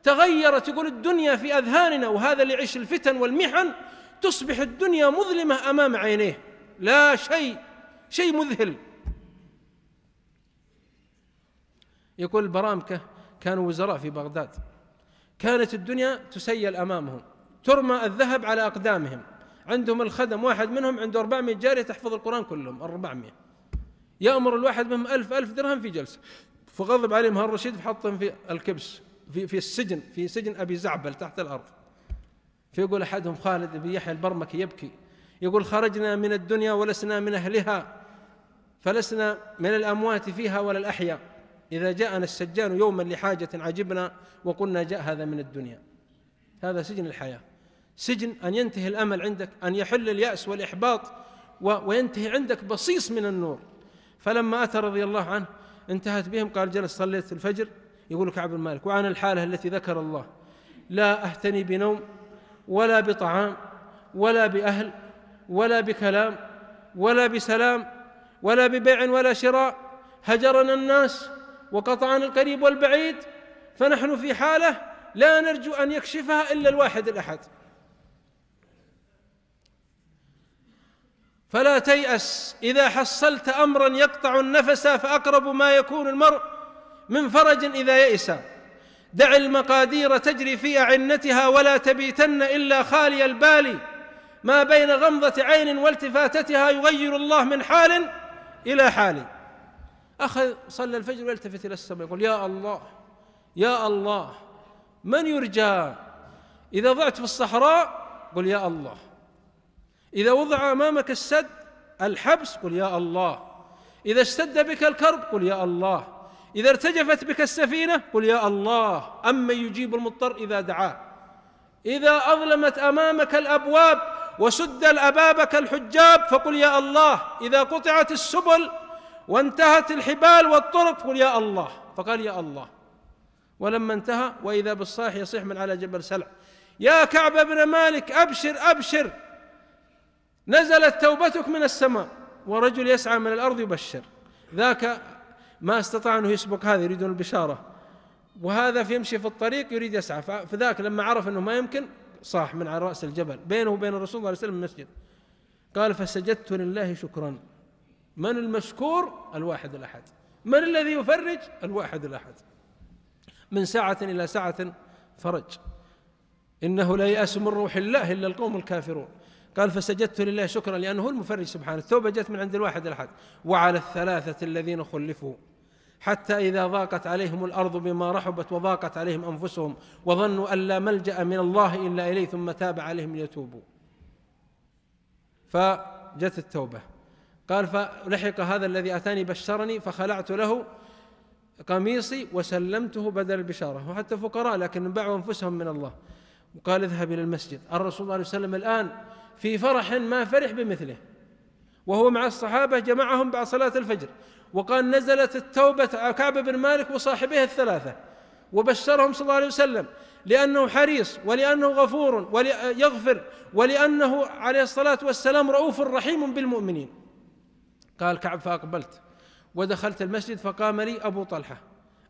تغيرت، يقول الدنيا في أذهاننا، وهذا اللي يعيش الفتن والمحن تصبح الدنيا مظلمة أمام عينيه، لا شيء مذهل. يقول البرامكة كانوا وزراء في بغداد، كانت الدنيا تسيل أمامهم، ترمى الذهب على أقدامهم، عندهم الخدم واحد منهم عنده 400 جارية تحفظ القرآن كلهم 400، يأمر الواحد منهم 1000 درهم في جلسة. فغضب عليهم هارون الرشيد فحطهم في الكبس في السجن، في سجن أبي زعبل تحت الأرض. فيقول أحدهم خالد بن يحيى البرمكي يبكي، يقول خرجنا من الدنيا ولسنا من أهلها، فلسنا من الأموات فيها ولا الأحياء. إذا جاءنا السجان يوما لحاجة عجبنا وقلنا جاء هذا من الدنيا. هذا سجن الحياة، سجن أن ينتهي الأمل عندك، أن يحل اليأس والإحباط وينتهي عندك بصيص من النور. فلما أتى رضي الله عنه انتهت بهم، قال جلس صليت الفجر، يقول كعب بن مالك وعن الحالة التي ذكر الله لا أهتني بنوم ولا بطعام ولا بأهل ولا بكلام ولا بسلام ولا ببيع ولا شراء، هجرنا الناس وقطعنا القريب والبعيد، فنحن في حالة لا نرجو أن يكشفها إلا الواحد الأحد. فلا تيأس إذا حصلت أمرا يقطع النفس، فأقرب ما يكون المرء من فرج إذا يئس. دع المقادير تجري في أعنتها ولا تبيتن إلا خالي البال، ما بين غمضة عين والتفاتتها يغير الله من حال إلى حال. أخذ صلى الفجر ويلتفت إلى السماء يقول يا الله يا الله من يرجى. إذا ضعت في الصحراء قل يا الله، إذا وضع أمامك السد الحبس قل يا الله، إذا اشتد بك الكرب قل يا الله، إذا ارتجفت بك السفينة قل يا الله. أمن يجيب المضطر إذا دعاه، إذا أظلمت أمامك الأبواب وسد الأباب كالحجاب فقل يا الله، إذا قطعت السبل وانتهت الحبال والطرق قل يا الله. فقال يا الله. ولما انتهى وإذا بالصاح يصيح من على جبل سلع يا كعب بن مالك أبشر أبشر، نزلت توبتك من السماء. ورجل يسعى من الأرض يبشر، ذاك ما استطاع أنه يسبق هذا يريدون البشارة، وهذا يمشي في الطريق يريد يسعى. فذاك لما عرف أنه ما يمكن صاح من على رأس الجبل بينه وبين الرسول صلى الله عليه وسلم المسجد. قال فسجدت لله شكرا. من المشكور؟ الواحد الأحد. من الذي يفرج؟ الواحد الأحد. من ساعة إلى ساعة فرج. إنه لا يأس من روح الله إلا القوم الكافرون. قال فسجدت لله شكرا لأنه المفرج سبحانه. التوبة جت من عند الواحد الأحد. وعلى الثلاثة الذين خلفوا حتى إذا ضاقت عليهم الأرض بما رحبت وضاقت عليهم أنفسهم وظنوا أن لا ملجأ من الله إلا إليه ثم تاب عليهم ليتوبوا. فجت التوبة. قال فلحق هذا الذي أتاني بشرني فخلعت له قميصي وسلمته بدل البشارة. وحتى فقراء لكن باعوا أنفسهم من الله. وقال اذهب إلى المسجد. الرسول صلى الله عليه وسلم الآن في فرح ما فرح بمثله، وهو مع الصحابة جمعهم بعد صلاة الفجر، وقال نزلت التوبة كعب بن مالك وصاحبه الثلاثة، وبشرهم صلى الله عليه وسلم لأنه حريص ولأنه غفور وليغفر ولأنه عليه الصلاة والسلام رؤوف رحيم بالمؤمنين. قال كعب فأقبلت ودخلت المسجد فقام لي أبو طلحة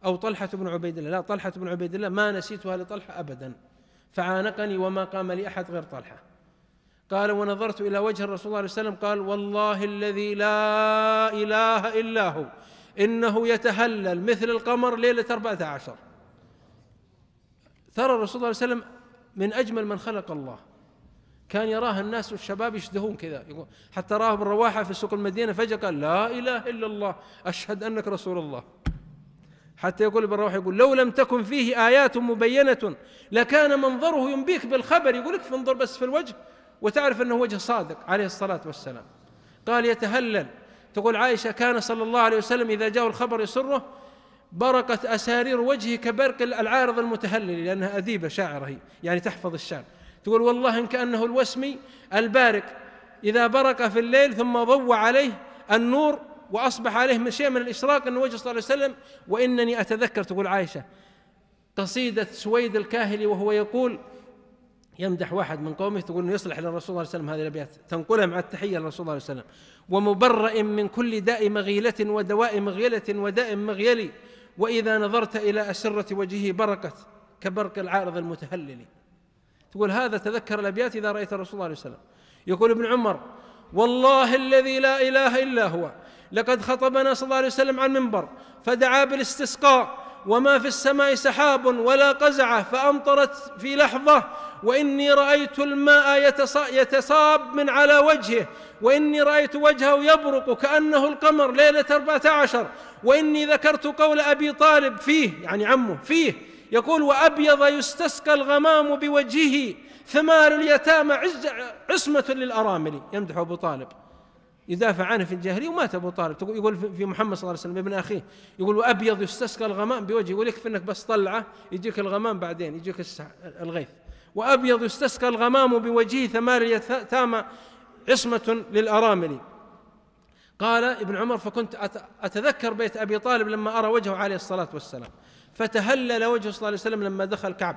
أو طلحة بن عبيد الله، لا طلحة بن عبيد الله، ما نسيتها لطلحة أبدا، فعانقني وما قام لي أحد غير طلحة. قال ونظرت إلى وجه الرسول صلى الله عليه وسلم قال والله الذي لا إله إلا هو إنه يتهلل مثل القمر ليلة 14. ترى الرسول صلى الله عليه وسلم من أجمل من خلق الله، كان يراه الناس والشباب يشتهون كذا، حتى راه بالرواحة في سوق المدينة فجأة قال لا إله إلا الله أشهد أنك رسول الله. حتى يقول بالرواحة يقول لو لم تكن فيه آيات مبينة لكان منظره ينبيك بالخبر، يقول لك فانظر بس في الوجه وتعرف أنه وجه صادق عليه الصلاة والسلام. قال يتهلل، تقول عائشة كان صلى الله عليه وسلم إذا جاء الخبر يسره برقت أسارير وجهه كبرق العارض المتهلل، لأنها أديبة شاعرة هي يعني تحفظ الشعر. تقول والله إن كأنه الوسمي البارق إذا برق في الليل ثم ضوى عليه النور وأصبح عليه من شيء من الإشراق أن وجه صلى الله عليه وسلم. وإنني أتذكر، تقول عائشة، قصيدة سويد الكاهلي وهو يقول يمدح واحد من قومه، تقول إنه يصلح للرسول صلى الله عليه وسلم هذه الأبيات، تنقلها مع التحية للرسول صلى الله عليه وسلم: ومبرئ من كل داء مغيلة ودواء مغيلة وداء مغيل، وإذا نظرت إلى أسرة وجهه بركت كبرق العارض المتهلل. تقول هذا تذكر الأبيات إذا رأيت الرسول صلى الله عليه وسلم. يقول ابن عمر والله الذي لا إله إلا هو لقد خطبنا صلى الله عليه وسلم عن منبر فدعا بالاستسقاء وما في السماء سحاب ولا قزعة فأمطرت في لحظة، وإني رأيت الماء يتصاب من على وجهه، وإني رأيت وجهه يبرق كأنه القمر ليلة 14، وإني ذكرت قول أبي طالب فيه يعني عمه فيه يقول وأبيض يستسقى الغمام بوجهه ثمار اليتامى عصمة للأرامل. يمدح أبو طالب يدافع عنه في الجاهلية ومات أبو طالب. يقول في محمد صلى الله عليه وسلم ابن أخيه يقول وأبيض يستسقى الغمام بوجهه، يقول يكفي أنك بس طلعه يجيك الغمام بعدين يجيك الغيث. وأبيض يستسقى الغمام بوجهه ثمار اليتامى عصمة للأرامل. قال ابن عمر فكنت أتذكر بيت أبي طالب لما أرى وجهه عليه الصلاة والسلام، فتهلل وجهه صلى الله عليه وسلم لما دخل كعب.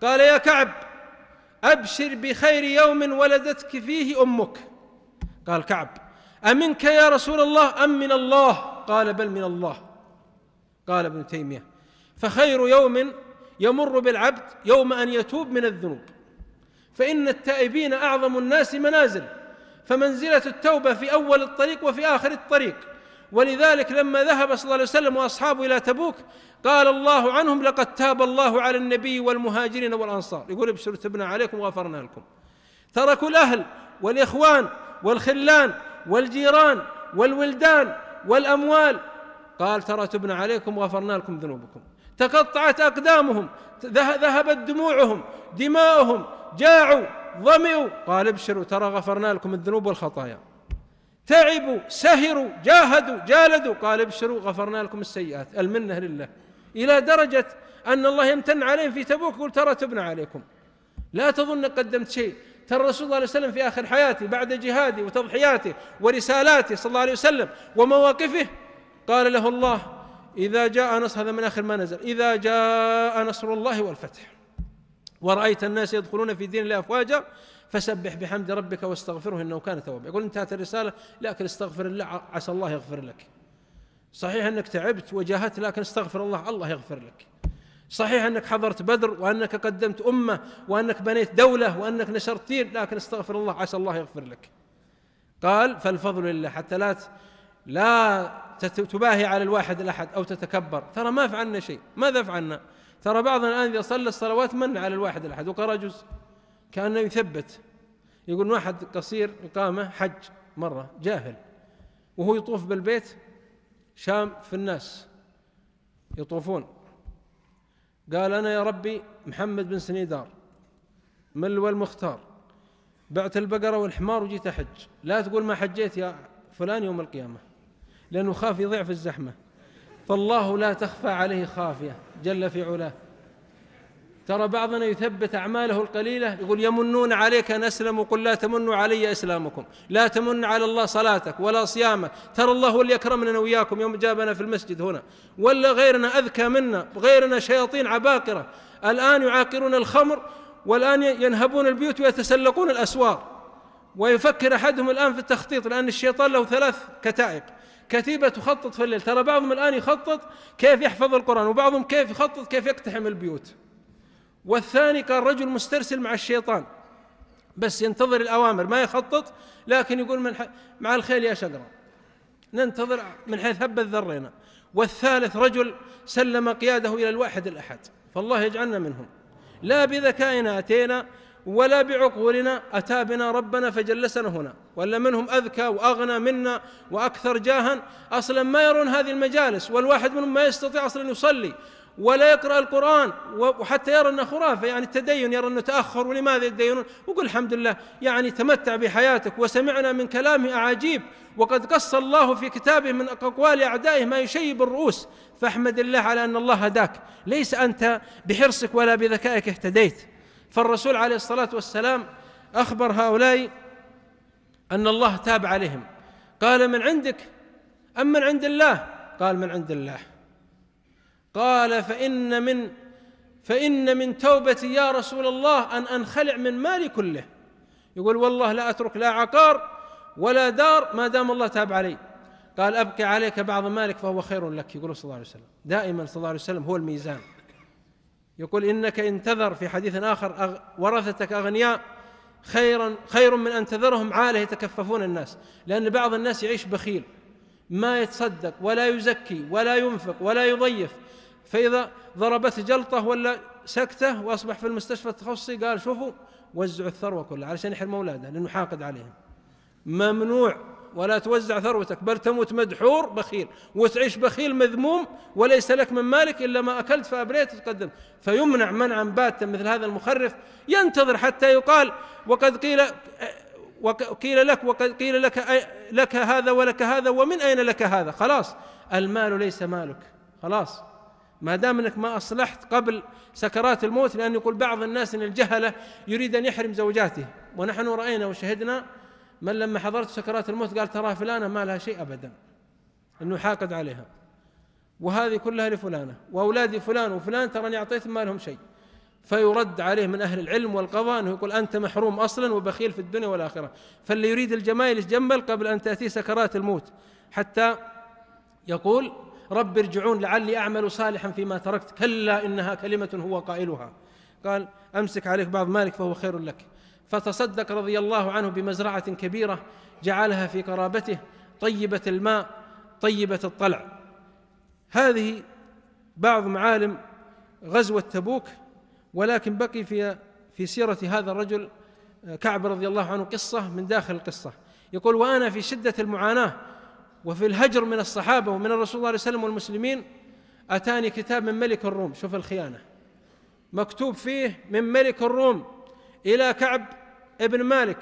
قال يا كعب أبشر بخير يوم ولدتك فيه أمك. قال كعب أمنك يا رسول الله أم من الله؟ قال بل من الله. قال ابن تيمية فخير يوم يمر بالعبد يوم أن يتوب من الذنوب، فإن التائبين أعظم الناس منازل، فمنزلة التوبة في أول الطريق وفي آخر الطريق. ولذلك لما ذهب صلى الله عليه وسلم وأصحابه إلى تبوك قال الله عنهم لقد تاب الله على النبي والمهاجرين والأنصار، يقول ابشروا تبنا عليكم وغفرنا لكم. تركوا الأهل والإخوان والخلان والجيران والولدان والأموال، قال ترى تبنا عليكم وغفرنا لكم ذنوبكم. تقطعت أقدامهم، ذهبت دموعهم دماؤهم، جاعوا ظمئوا، قال ابشروا ترى غفرنا لكم الذنوب والخطايا. تعبوا سهروا جاهدوا جالدوا، قال ابشروا غفرنا لكم السيئات. المنة لله، إلى درجة أن الله يمتن عليهم في تبوك يقول ترى تبنا عليكم. لا تظن قدمت شيء. ترى الرسول صلى الله عليه وسلم في آخر حياته بعد جهاده وتضحياته ورسالاته صلى الله عليه وسلم ومواقفه قال له الله إذا جاء نصر، هذا من آخر ما نزل، إذا جاء نصر الله والفتح ورأيت الناس يدخلون في دين الله أفواجا فسبح بحمد ربك واستغفره إنه كان توابا. يقول انتهت الرسالة لكن استغفر الله عسى الله يغفر لك. صحيح أنك تعبت وجاهدت لكن استغفر الله، الله يغفر لك. صحيح أنك حضرت بدر وأنك قدمت أمة وأنك بنيت دولة وأنك نشرت دين، لكن استغفر الله عسى الله يغفر لك. قال فالفضل لله، حتى لا لا تباهي على الواحد الأحد أو تتكبر، ترى ما فعلنا شيء. ماذا فعلنا؟ ترى بعضنا الآن إذا صلى الصلوات من على الواحد الأحد وقرأ جزء كأنه يثبت. يقول واحد قصير القامة حج مرة جاهل وهو يطوف بالبيت، شام في الناس يطوفون، قال أنا يا ربي محمد بن سنيدار ملوى المختار، بعت البقرة والحمار وجيت أحج، لا تقول ما حجيت يا فلان يوم القيامة، لأنه خاف يضيع في الزحمة. فالله لا تخفى عليه خافية جل في علاه. ترى بعضنا يثبت أعماله القليلة، يقول يمنون عليك أن أسلموا، قل لا تمنوا علي إسلامكم، لا تمن على الله صلاتك ولا صيامك. ترى الله هو اللي أكرمنا وإياكم يوم جابنا في المسجد هنا، ولا غيرنا أذكى منا، غيرنا شياطين عباقرة الآن يعاقرون الخمر، والآن ينهبون البيوت ويتسلقون الأسوار. ويفكر أحدهم الآن في التخطيط، لأن الشيطان له 3 كتائب، كتيبة تخطط في الليل. ترى بعضهم الآن يخطط كيف يحفظ القرآن، وبعضهم كيف يخطط كيف يقتحم البيوت. والثاني كان رجل مسترسل مع الشيطان، بس ينتظر الأوامر ما يخطط، لكن يقول مع الخيل يا شقرة، ننتظر من حيث هبت ذرينا. والثالث رجل سلم قياده إلى الواحد الأحد. فالله يجعلنا منهم. لا بذكائنا أتينا ولا بعقولنا أتى بنا ربنا فجلسنا هنا، ولا منهم أذكى وأغنى منا وأكثر جاها، أصلا ما يرون هذه المجالس، والواحد منهم ما يستطيع أصلا يصلي ولا يقرأ القرآن، وحتى يرى أنه خرافة، يعني التدين يرى أنه تأخر، ولماذا يتدينون؟ وقل الحمد لله، يعني تمتع بحياتك. وسمعنا من كلامه أعاجيب، وقد قص الله في كتابه من أقوال أعدائه ما يشيب الرؤوس، فاحمد الله على أن الله هداك، ليس أنت بحرصك ولا بذكائك اهتديت. فالرسول عليه الصلاة والسلام أخبر هؤلاء أن الله تاب عليهم. قال من عندك أم من عند الله؟ قال من عند الله. قال فإن من توبتي يا رسول الله أن أنخلع من مالي كله. يقول والله لا أترك لا عقار ولا دار ما دام الله تاب علي. قال أبقي عليك بعض مالك فهو خير لك. يقول صلى الله عليه وسلم دائما صلى الله عليه وسلم هو الميزان. يقول إنك إن تذر في حديث آخر ورثتك أغنياء خير من أن تذرهم عالة يتكففون الناس، لأن بعض الناس يعيش بخيل، ما يتصدق ولا يزكي ولا ينفق ولا يضيف، فإذا ضربت جلطة ولا سكتة وأصبح في المستشفى التخصصي قال شوفوا وزعوا الثروة كلها علشان يحرم أولاده لأنه حاقد عليهم. ممنوع، ولا توزع ثروتك، بل تموت مدحور بخيل وتعيش بخيل مذموم، وليس لك من مالك إلا ما أكلت فأبريت تقدم. فيمنع منعا باتا مثل هذا المخرف، ينتظر حتى يقال وقد قيل لك وقد قيل لك هذا ولك هذا ومن أين لك هذا. خلاص المال ليس مالك، خلاص ما دام انك ما اصلحت قبل سكرات الموت. لأن يقول بعض الناس ان الجهله يريد ان يحرم زوجاته، ونحن راينا وشهدنا من لما حضرت سكرات الموت قال ترى فلانه ما لها شيء ابدا، انه حاقد عليها، وهذه كلها لفلانه، واولادي فلان وفلان تراني اعطيتهم ما لهم شيء. فيرد عليه من اهل العلم والقضاء انه يقول انت محروم اصلا وبخيل في الدنيا والاخره. فاللي يريد الجمال يتجمل قبل ان تاتي سكرات الموت، حتى يقول رب ارجعون لعلي أعمل صالحا فيما تركت، كلا إنها كلمة هو قائلها. قال أمسك عليك بعض مالك فهو خير لك. فتصدق رضي الله عنه بمزرعة كبيرة جعلها في قرابته، طيبة الماء طيبة الطلع. هذه بعض معالم غزوة تبوك. ولكن بقي في سيرة هذا الرجل كعب رضي الله عنه قصة من داخل القصة. يقول وأنا في شدة المعاناة وفي الهجر من الصحابة ومن الرسول صلى الله عليه وسلم والمسلمين، أتاني كتاب من ملك الروم، شوف الخيانة، مكتوب فيه من ملك الروم إلى كعب ابن مالك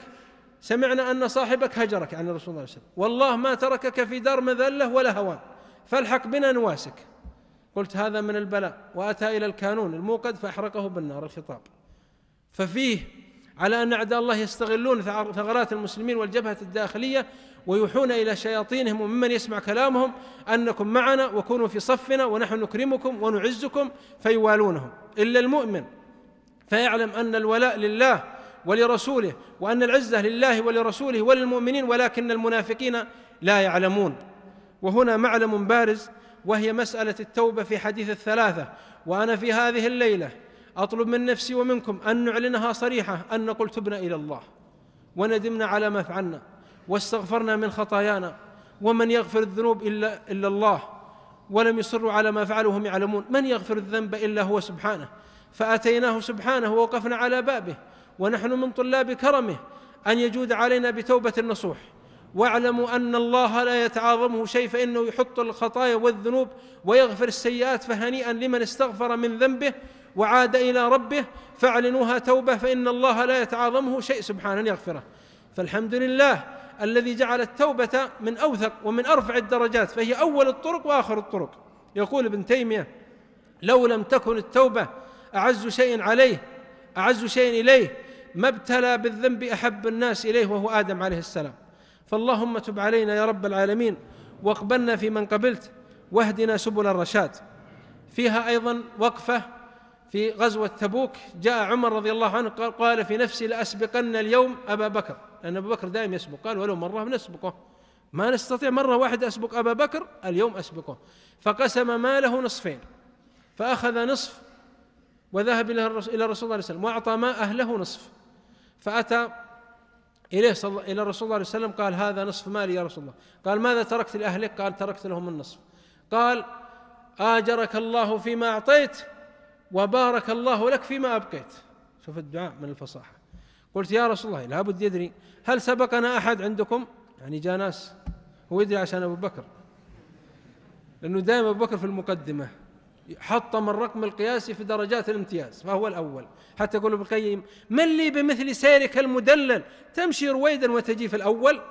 سمعنا أن صاحبك هجرك عن الرسول صلى الله عليه وسلم، والله ما تركك في دار مذلة ولا هوان، فالحق بنا نواسك. قلت هذا من البلاء. وأتى إلى الكانون الموقد فأحرقه بالنار الخطاب. ففيه على أن أعداء الله يستغلون ثغرات المسلمين والجبهة الداخلية ويوحون إلى شياطينهم وممن يسمع كلامهم أنكم معنا وكونوا في صفنا ونحن نكرمكم ونعزكم، فيوالونهم. إلا المؤمن فيعلم أن الولاء لله ولرسوله وأن العزة لله ولرسوله وللمؤمنين، ولكن المنافقين لا يعلمون. وهنا معلم بارز وهي مسألة التوبة في حديث الثلاثة. وأنا في هذه الليلة أطلب من نفسي ومنكم أن نعلنها صريحة، أن نقول تبنا إلى الله وندمنا على ما فعلنا واستغفرنا من خطايانا ومن يغفر الذنوب إلا الله، ولم يصروا على ما فعلوا وهم يعلمون. من يغفر الذنب إلا هو سبحانه، فأتيناه سبحانه ووقفنا على بابه، ونحن من طلاب كرمه أن يجود علينا بتوبة النصوح. واعلموا أن الله لا يتعاظمه شيء، فإنه يحط الخطايا والذنوب ويغفر السيئات، فهنيئا لمن استغفر من ذنبه وعاد إلى ربه، فاعلنوها توبة، فإن الله لا يتعاظمه شيء سبحانه أن يغفره. فالحمد لله الذي جعل التوبة من أوثق ومن أرفع الدرجات، فهي أول الطرق وآخر الطرق. يقول ابن تيمية: لو لم تكن التوبة أعز شيء إليه ما ابتلى بالذنب أحب الناس إليه وهو آدم عليه السلام. فاللهم تب علينا يا رب العالمين، واقبلنا في من قبلت، واهدنا سبل الرشاد. فيها أيضا وقفة في غزوة تبوك. جاء عمر رضي الله عنه قال في نفسي: لأسبقن اليوم أبا بكر، لأن أبا بكر دائما يسبق. قال: ولو مرة نسبقه، ما نستطيع مرة واحدة أسبق أبا بكر، اليوم أسبقه. فقسم ماله نصفين، فأخذ نصف وذهب إلى الرسول صلى الله عليه وسلم، وأعطى ما أهله نصف. فأتى إلى الرسول صلى الله عليه وسلم قال: هذا نصف مالي يا رسول الله. قال: ماذا تركت لأهلك؟ قال: تركت لهم النصف. قال: آجرك الله فيما أعطيت، وبارك الله لك فيما أبقيت. شوف الدعاء من الفصاحة. قلت: يا رسول الله لابد يدري، هل سبقنا أحد عندكم؟ يعني جاء ناس، هو يدري عشان أبو بكر، لأنه دائما أبو بكر في المقدمة، حطم الرقم القياسي في درجات الامتياز، فهو الأول. حتى يقول ابن القيم: من لي بمثل سيرك المدلل، تمشي رويدا وتجي في الأول.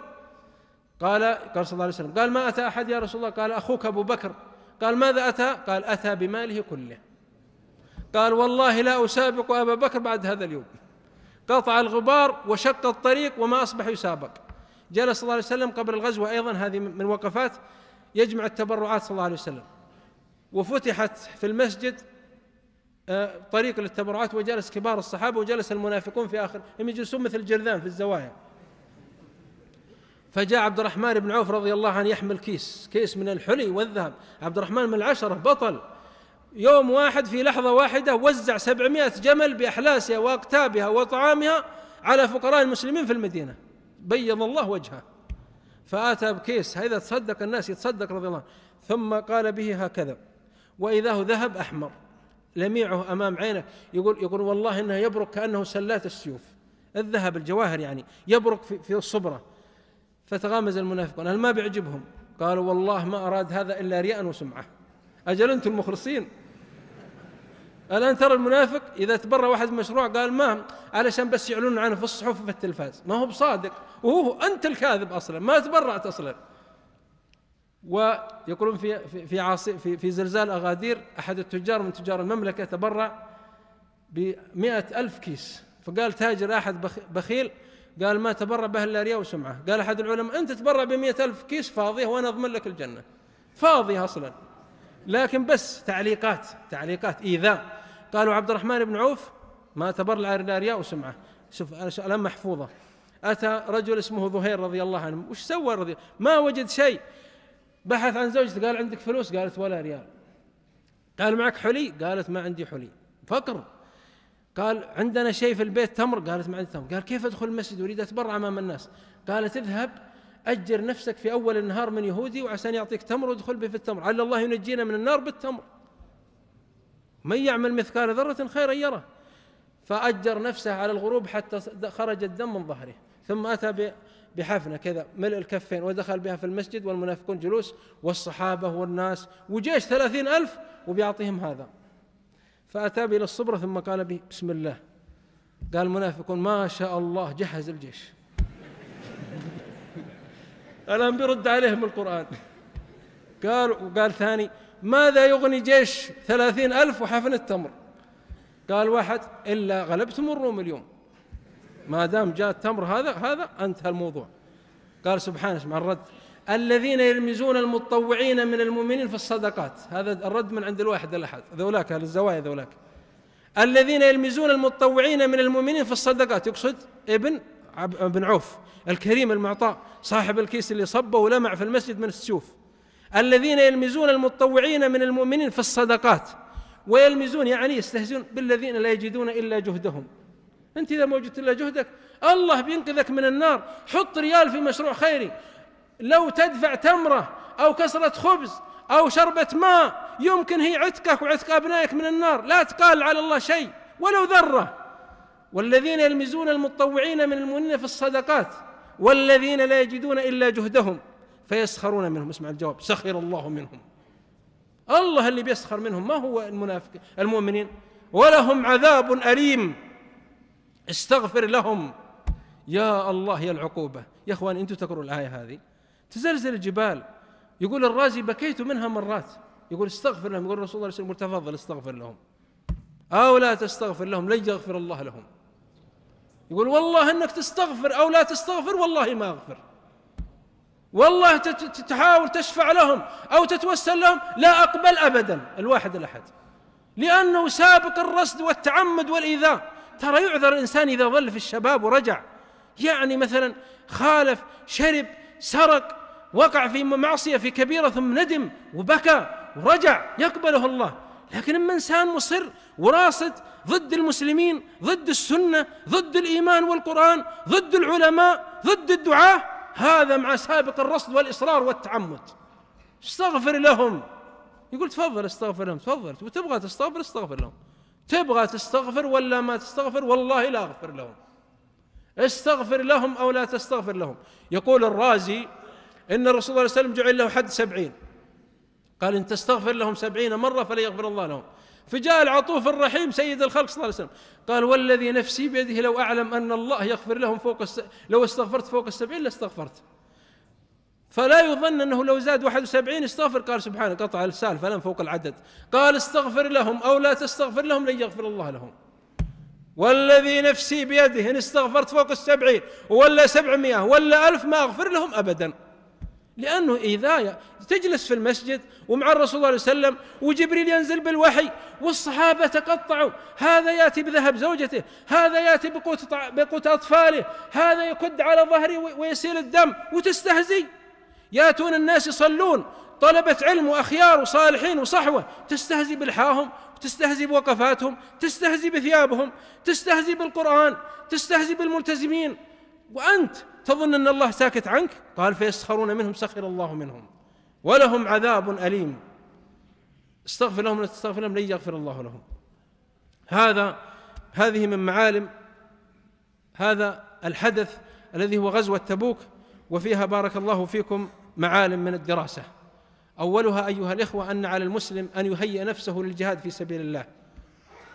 قال صلى الله عليه وسلم: قال: ما أتى أحد يا رسول الله؟ قال: أخوك أبو بكر. قال: ماذا أتى؟ قال: أتى بماله كله. قال: والله لا أسابق أبا بكر بعد هذا اليوم. قطع الغبار وشق الطريق وما أصبح يسابق. جلس صلى الله عليه وسلم قبل الغزوة، أيضا هذه من وقفات يجمع التبرعات صلى الله عليه وسلم. وفتحت في المسجد طريق للتبرعات، وجلس كبار الصحابة وجلس المنافقون في آخر، هم يجلسون مثل الجرذان في الزوايا. فجاء عبد الرحمن بن عوف رضي الله عنه يحمل كيس من الحلي والذهب. عبد الرحمن من العشرة، بطل. يوم واحد في لحظة واحدة وزع 700 جمل بأحلاسها وأقتابها وطعامها على فقراء المسلمين في المدينة، بيض الله وجهه. فآتى بكيس، هذا تصدق الناس، يتصدق رضي الله عنه. ثم قال به هكذا، وإذا هو ذهب أحمر لميعه أمام عينه، يقول والله إنه يبرق كأنه سلات السيوف، الذهب الجواهر يعني يبرق في الصبرة. فتغامز المنافقون، هل ما بيعجبهم؟ قالوا: والله ما أراد هذا إلا رياء وسمعة. أجل أنتم المخلصين. الآن ترى المنافق إذا تبرع واحد مشروع قال: ما علشان بس يعلنون عنه في الصحف وفي التلفاز، ما هو بصادق، وهو أنت الكاذب أصلا، ما تبرعت أصلا. ويقولون في زلزال أغادير أحد التجار من تجار المملكة تبرع ب100,000 كيس. فقال تاجر أحد بخيل، قال: ما تبرع به إلا رياء وسمعة. قال أحد العلماء: أنت تبرع ب100,000 كيس فاضية وأنا أضمن لك الجنة. فاضية أصلا، لكن بس تعليقات إيذاء. قالوا: عبد الرحمن بن عوف ما تبرع إلا رياء وسمعة. شوف الآن محفوظة. أتى رجل اسمه ظهير رضي الله عنه، وش سوى رضي؟ ما وجد شيء. بحث عن زوجته، قال: عندك فلوس؟ قالت: ولا ريال. قال: معك حلي؟ قالت: ما عندي حلي، فقر. قال: عندنا شيء في البيت، تمر؟ قالت: ما عندي تمر. قال: كيف أدخل المسجد أريد أتبرع أمام الناس؟ قالت: اذهب أجر نفسك في أول النهار من يهودي وعشان يعطيك تمر وادخل به في التمر، على الله ينجينا من النار بالتمر، من يعمل مثقال ذرة خيرا يره. فأجر نفسه على الغروب حتى خرج الدم من ظهره، ثم أتى بحفنة كذا ملء الكفين ودخل بها في المسجد، والمنافقون جلوس والصحابة والناس وجيش 30,000 وبيعطيهم هذا. فأتى إلى الصبرة ثم قال به: بسم الله. قال المنافقون: ما شاء الله، جهز الجيش. الآن بيرد عليهم القرآن. قال ثاني: ماذا يغني جيش 30,000 وحفنة تمر؟ قال واحد: إلا غلبتم الروم اليوم، ما دام جاء التمر هذا انتهى الموضوع. قال سبحانه اسمع الرد: الذين يلمزون المتطوعين من المؤمنين في الصدقات. هذا الرد من عند الواحد الأحد، ذولاك أهل الزوايا ذولاك. الذين يلمزون المتطوعين من المؤمنين في الصدقات، يقصد ابن عوف الكريم المعطاء صاحب الكيس اللي صبه ولمع في المسجد من السيوف. الذين يلمزون المتطوعين من المؤمنين في الصدقات، ويلمزون يعني يستهزئون بالذين لا يجدون إلا جهدهم. أنت إذا ما وجدت إلا جهدك الله بينقذك من النار. حط ريال في مشروع خيري، لو تدفع تمرة أو كسرة خبز أو شربة ماء يمكن هي عتقك وعتق أبنائك من النار، لا تقال على الله شيء ولو ذرة. والذين يلمزون المتطوعين من المؤمنين في الصدقات والذين لا يجدون إلا جهدهم فيسخرون منهم. اسمع الجواب: سخر الله منهم. الله اللي بيسخر منهم، ما هو المؤمنين. ولهم عذاب أليم. استغفر لهم. يا الله يا العقوبة. يا أخوان أنتم تقرؤوا الآية هذه تزلزل الجبال. يقول الرازي: بكيت منها مرات. يقول استغفر لهم. يقول رسول الله صلى الله عليه وسلم: تفضل استغفر لهم أو لا تستغفر لهم لن يغفر الله لهم. يقول والله أنك تستغفر أو لا تستغفر والله ما أغفر. والله تحاول تشفع لهم أو تتوسل لهم لا أقبل أبدا الواحد الأحد، لأنه سابق الرصد والتعمد والإيذاء. ترى يعذر الإنسان إذا ظل في الشباب ورجع، يعني مثلا خالف، شرب، سرق، وقع في معصية، في كبيرة، ثم ندم وبكى ورجع، يقبله الله. لكن اما انسان مصر وراصد ضد المسلمين، ضد السنة، ضد الإيمان والقرآن، ضد العلماء، ضد الدعاة، هذا مع سابق الرصد والإصرار والتعمد. استغفر لهم. يقول تفضل استغفر لهم، تفضل، وتبغى تستغفر استغفر لهم، تبغى تستغفر ولا ما تستغفر والله لا أغفر لهم. استغفر لهم أو لا تستغفر لهم. يقول الرازي إن الرسول صلى الله عليه وسلم جعل له حد 70، قال إن تستغفر لهم 70 مرة فلا يغفر الله لهم. فجاء العطوف الرحيم سيد الخلق صلى الله عليه وسلم قال: والذي نفسي بيده لو أعلم أن الله يغفر لهم لو استغفرت فوق 70 لاستغفرت. فلا يظن أنه لو زاد 71 استغفر. قال سبحانه قطع السال فلم فوق العدد. قال استغفر لهم أو لا تستغفر لهم لن يغفر الله لهم. والذي نفسي بيده إن استغفرت فوق 70 ولا 700 ولا 1000 ما أغفر لهم أبدا. لأنه إذا تجلس في المسجد ومع الرسول صلى الله عليه وسلم وجبريل ينزل بالوحي والصحابة تقطعوا، هذا يأتي بذهب زوجته، هذا يأتي بقوت أطفاله، هذا يكد على ظهره ويسيل الدم، وتستهزي. يأتون الناس يصلون، طلبة علم وأخيار وصالحين وصحوة، تستهزي بلحاهم، تستهزي بوقفاتهم، تستهزي بثيابهم، تستهزي بالقرآن، تستهزي بالملتزمين، وأنت تظن أن الله ساكت عنك. قال: فيسخرون منهم سخر الله منهم ولهم عذاب أليم. استغفر لهم لا تستغفر لهم لن يغفر الله لهم. هذه من معالم هذا الحدث الذي هو غزوة تبوك، وفيها بارك الله فيكم معالم من الدراسة. أولها أيها الإخوة أن على المسلم أن يهيئ نفسه للجهاد في سبيل الله.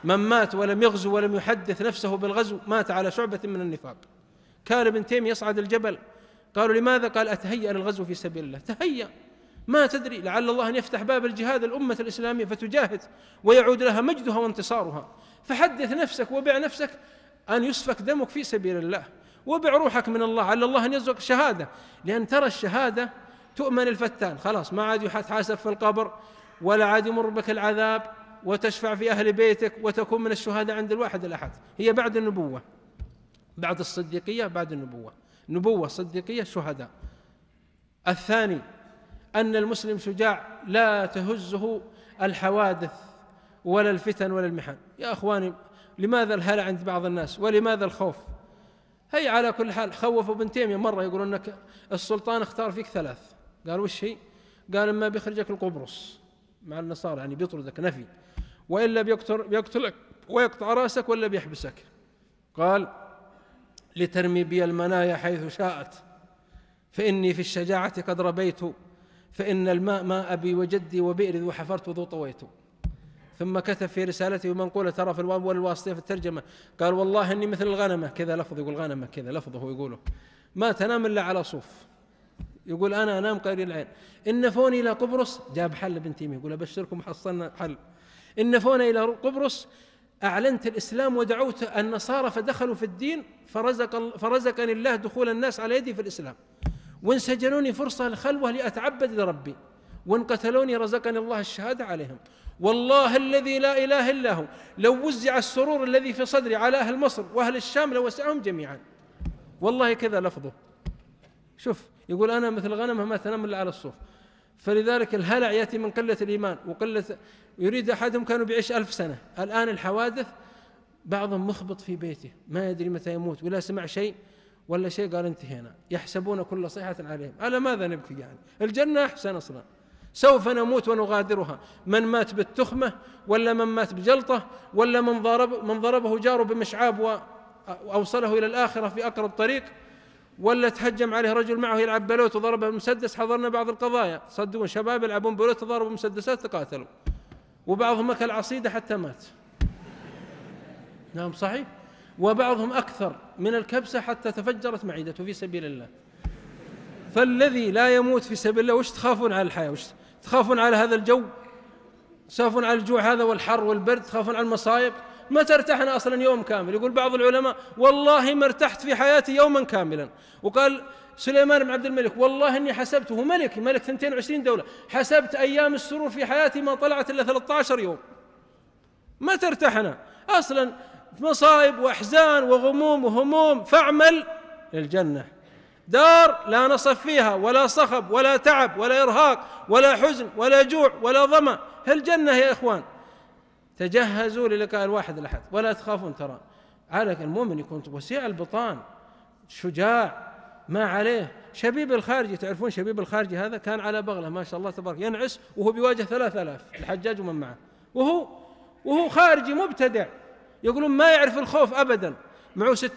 من مات ولم يغزو ولم يحدث نفسه بالغزو مات على شعبة من النفاق. كان ابن تيمية يصعد الجبل، قالوا لماذا؟ قال: أتهيأ للغزو في سبيل الله. تهيأ، ما تدري لعل الله أن يفتح باب الجهاد الأمة الإسلامية فتجاهد ويعود لها مجدها وانتصارها. فحدث نفسك وبع نفسك أن يسفك دمك في سبيل الله، وبع روحك من الله، على الله أن يرزقك شهادة. لأن ترى الشهادة تؤمن الفتان، خلاص ما عاد يحاسب في القبر ولا عاد يمر بك العذاب، وتشفع في أهل بيتك وتكون من الشهداء عند الواحد الأحد. هي بعد النبوة، بعد الصديقية، بعد النبوة، نبوة، صديقية، شهداء. الثاني أن المسلم شجاع لا تهزه الحوادث ولا الفتن ولا المحن. يا أخواني، لماذا الهلع عند بعض الناس ولماذا الخوف؟ هي على كل حال خوفوا ابن تيمية مرة، يقول أنك السلطان اختار فيك 3. قال: وش هي؟ قال: إما بيخرجك القبرص مع النصارى، يعني بيطردك نفي، وإلا بيقتلك ويقطع رأسك، ولا بيحبسك. قال: لترمي بي المنايا حيث شاءت، فإني في الشجاعة قد ربيت، فإن الماء ما أبي وجدي وبئر ذو حفرت ذو طويت. ثم كتب في رسالته ومنقولة ترى في الواو والواسطية في الترجمة، قال: والله إني مثل الغنمة، كذا لفظ، يقول غنمة كذا لفظه يقوله، ما تنام إلا على صوف. يقول أنا أنام قرير العين. إن نفوني إلى قبرص، جاب حل ابن تيمية، يقول أبشركم حصلنا حل. إن نفوني إلى قبرص أعلنت الإسلام ودعوت النصارى فدخلوا في الدين، فرزقني الله دخول الناس على يدي في الإسلام. وإن سجنوني فرصة الخلوة لأتعبد لربي، وإن قتلوني رزقني الله الشهادة عليهم. والله الذي لا إله إلا هو لو وزع السرور الذي في صدري على أهل مصر وأهل الشام لوسعهم جميعا. والله كذا لفظه. شوف، يقول أنا مثل غنمة ما تنام إلا على الصوف. فلذلك الهلع يأتي من قلة الإيمان وقلة، يريد أحدهم كانوا بيعيش 1000 سنة. الآن الحوادث بعضهم مخبط في بيته ما يدري متى يموت، ولا سمع شيء ولا شيء، قال انتهينا، يحسبون كل صيحة عليهم. على ماذا نبكي يعني؟ الجنة أحسن أصلا. سوف نموت ونغادرها، من مات بالتخمة، ولا من مات بجلطة، ولا من ضربه جاره بمشعاب وأوصله إلى الآخرة في أقرب طريق، ولا تهجم عليه رجل معه يلعب بلوت وضربه بمسدس. حضرنا بعض القضايا، صدقون شباب يلعبون بلوت وضربوا بمسدسات تقاتلوا، وبعضهم أكل عصيدة حتى مات. نعم صحيح. وبعضهم أكثر من الكبسة حتى تفجرت معدته في سبيل الله. فالذي لا يموت في سبيل الله، وش تخافون على الحياة؟ وش تخافون على هذا الجو؟ تخافون على الجوع هذا والحر والبرد؟ تخافون على المصائب؟ ما ترتاحنا أصلا يوم كامل. يقول بعض العلماء والله ما ارتحت في حياتي يوما كاملا. وقال سليمان بن عبد الملك والله إني حسبته، ملك 22 دولة، حسبت أيام السرور في حياتي ما طلعت إلا 13 يوم. ما ترتاحنا أصلا، مصائب وأحزان وغموم وهموم. فاعمل للجنة، دار لا نصب فيها ولا صخب ولا تعب ولا إرهاق ولا حزن ولا جوع ولا ظمأ. الجنة يا إخوان. تجهزوا للقاء الواحد الأحد ولا تخافون. ترى عليك المؤمن يكون وسيع البطان، شجاع، ما عليه. شبيب الخارجي، تعرفون شبيب الخارجي هذا كان على بغلة ما شاء الله تبارك، ينعس وهو بيواجه 3000 الحجاج ومن معه، وهو خارجي مبتدع، يقولون ما يعرف الخوف أبدا.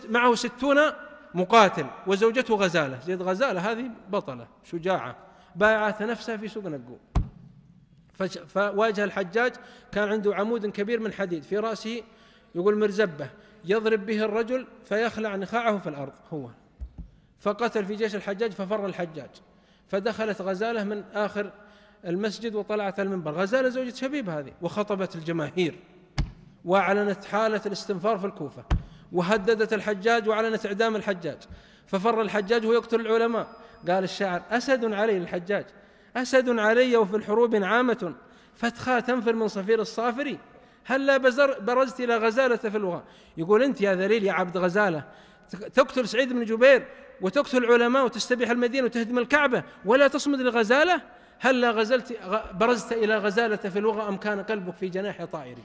معه 60 مقاتل، وزوجته غزالة. زيد غزالة هذه بطلة شجاعة، بايعت نفسها في سوق نقو. فواجه الحجاج، كان عنده عمود كبير من حديد في رأسه، يقول مرزبة، يضرب به الرجل فيخلع نخاعه في الأرض هو. فقتل في جيش الحجاج، ففر الحجاج. فدخلت غزالة من آخر المسجد وطلعت المنبر، غزالة زوجة شبيب هذه، وخطبت الجماهير وأعلنت حالة الاستنفار في الكوفة، وهددت الحجاج وأعلنت إعدام الحجاج. ففر الحجاج وهو يقتل العلماء. قال الشاعر أسد علي الحجاج، أسد علي وفي الحروب عامة، فتخا تنفر من صفير الصافري، هلا برزت إلى غزالة في الوغى. يقول أنت يا ذليل يا عبد غزالة تقتل سعيد بن جبير وتقتل العلماء وتستبيح المدينة وتهدم الكعبة ولا تصمد لغزالة؟ هلا برزت إلى غزالة في الوغى أم كان قلبك في جناح طائري؟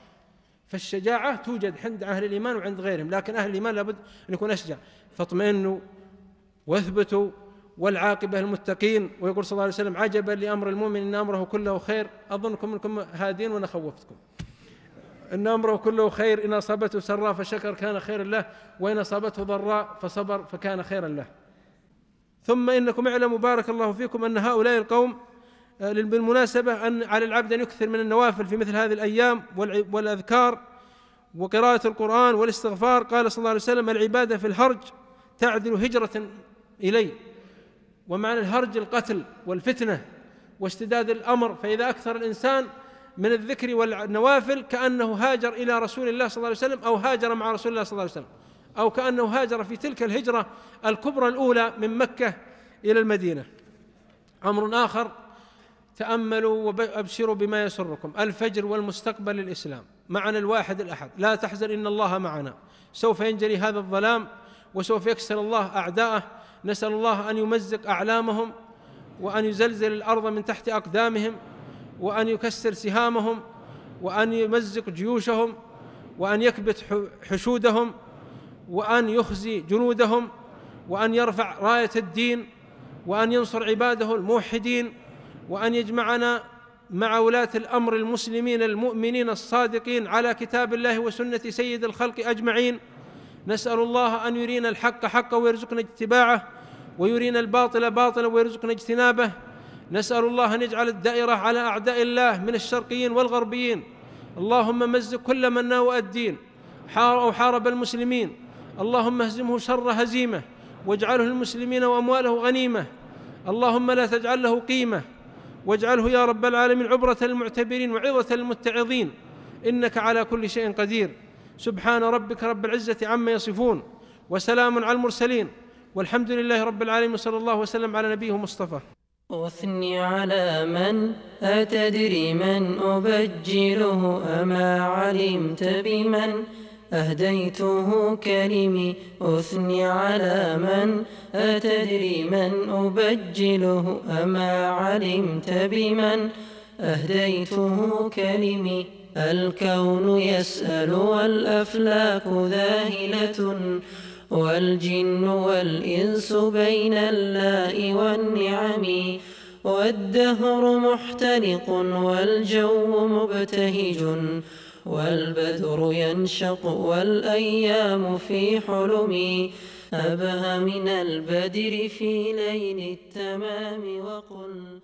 فالشجاعة توجد عند أهل الإيمان وعند غيرهم، لكن أهل الإيمان لابد أن يكون أشجع. فاطمئنوا واثبتوا والعاقبة المتقين. ويقول صلى الله عليه وسلم عجبا لأمر المؤمن إن أمره كله خير. أظنكم منكم هادين وأنا خوفتكم. إن أمره كله خير، إن أصابته سراء فشكر كان خيرا له، وإن أصابته ضراء فصبر فكان خيرا له. ثم إنكم اعلموا بارك الله فيكم أن هؤلاء القوم بالمناسبة أن على العبد أن يكثر من النوافل في مثل هذه الأيام والأذكار وقراءة القرآن والاستغفار. قال صلى الله عليه وسلم العبادة في الهرج تعدل هجرة إلي. ومعنى الهرج القتل والفتنة واشتداد الأمر، فإذا أكثر الإنسان من الذكر والنوافل كأنه هاجر إلى رسول الله صلى الله عليه وسلم، أو هاجر مع رسول الله صلى الله عليه وسلم، أو كأنه هاجر في تلك الهجرة الكبرى الأولى من مكة إلى المدينة. أمر آخر، تأملوا وأبشروا بما يسركم. الفجر والمستقبل للإسلام، معنا الواحد الأحد، لا تحزن إن الله معنا. سوف ينجلي هذا الظلام وسوف يكسر الله أعداءه. نسأل الله أن يمزق أعلامهم، وأن يزلزل الأرض من تحت أقدامهم، وأن يكسر سهامهم، وأن يمزق جيوشهم، وأن يكبت حشودهم، وأن يخزي جنودهم، وأن يرفع راية الدين، وأن ينصر عباده الموحدين، وأن يجمعنا مع ولاة الأمر المسلمين المؤمنين الصادقين على كتاب الله وسنة سيد الخلق أجمعين. نسأل الله أن يرينا الحق حقا ويرزقنا اتباعه، ويرينا الباطل باطلا ويرزقنا اجتنابه. نسأل الله أن يجعل الدائرة على أعداء الله من الشرقيين والغربيين. اللهم مزق كل من ناوى الدين أو حارب المسلمين. اللهم اهزمه شر هزيمة، واجعله للمسلمين وأمواله غنيمة. اللهم لا تجعل له قيمة، واجعله يا رب العالمين عبرة للمعتبرين وعظة للمتعظين، إنك على كل شيء قدير. سبحان ربك رب العزة عما يصفون، وسلام على المرسلين، والحمد لله رب العالمين، وصلى الله وسلم على نبيه مصطفى. أثني على من أتدري من أبجله، أما علمت بمن أهديته كلمي. أثني على من أتدري من أبجله، أما علمت بمن أهديته كلمي. الكون يسأل والأفلاك ذاهلة والجن والإنس بين اللاء والنعم والدهر محترق والجو مبتهج والبدر ينشق والأيام في حلم أبهى من البدر في ليل التمام وقل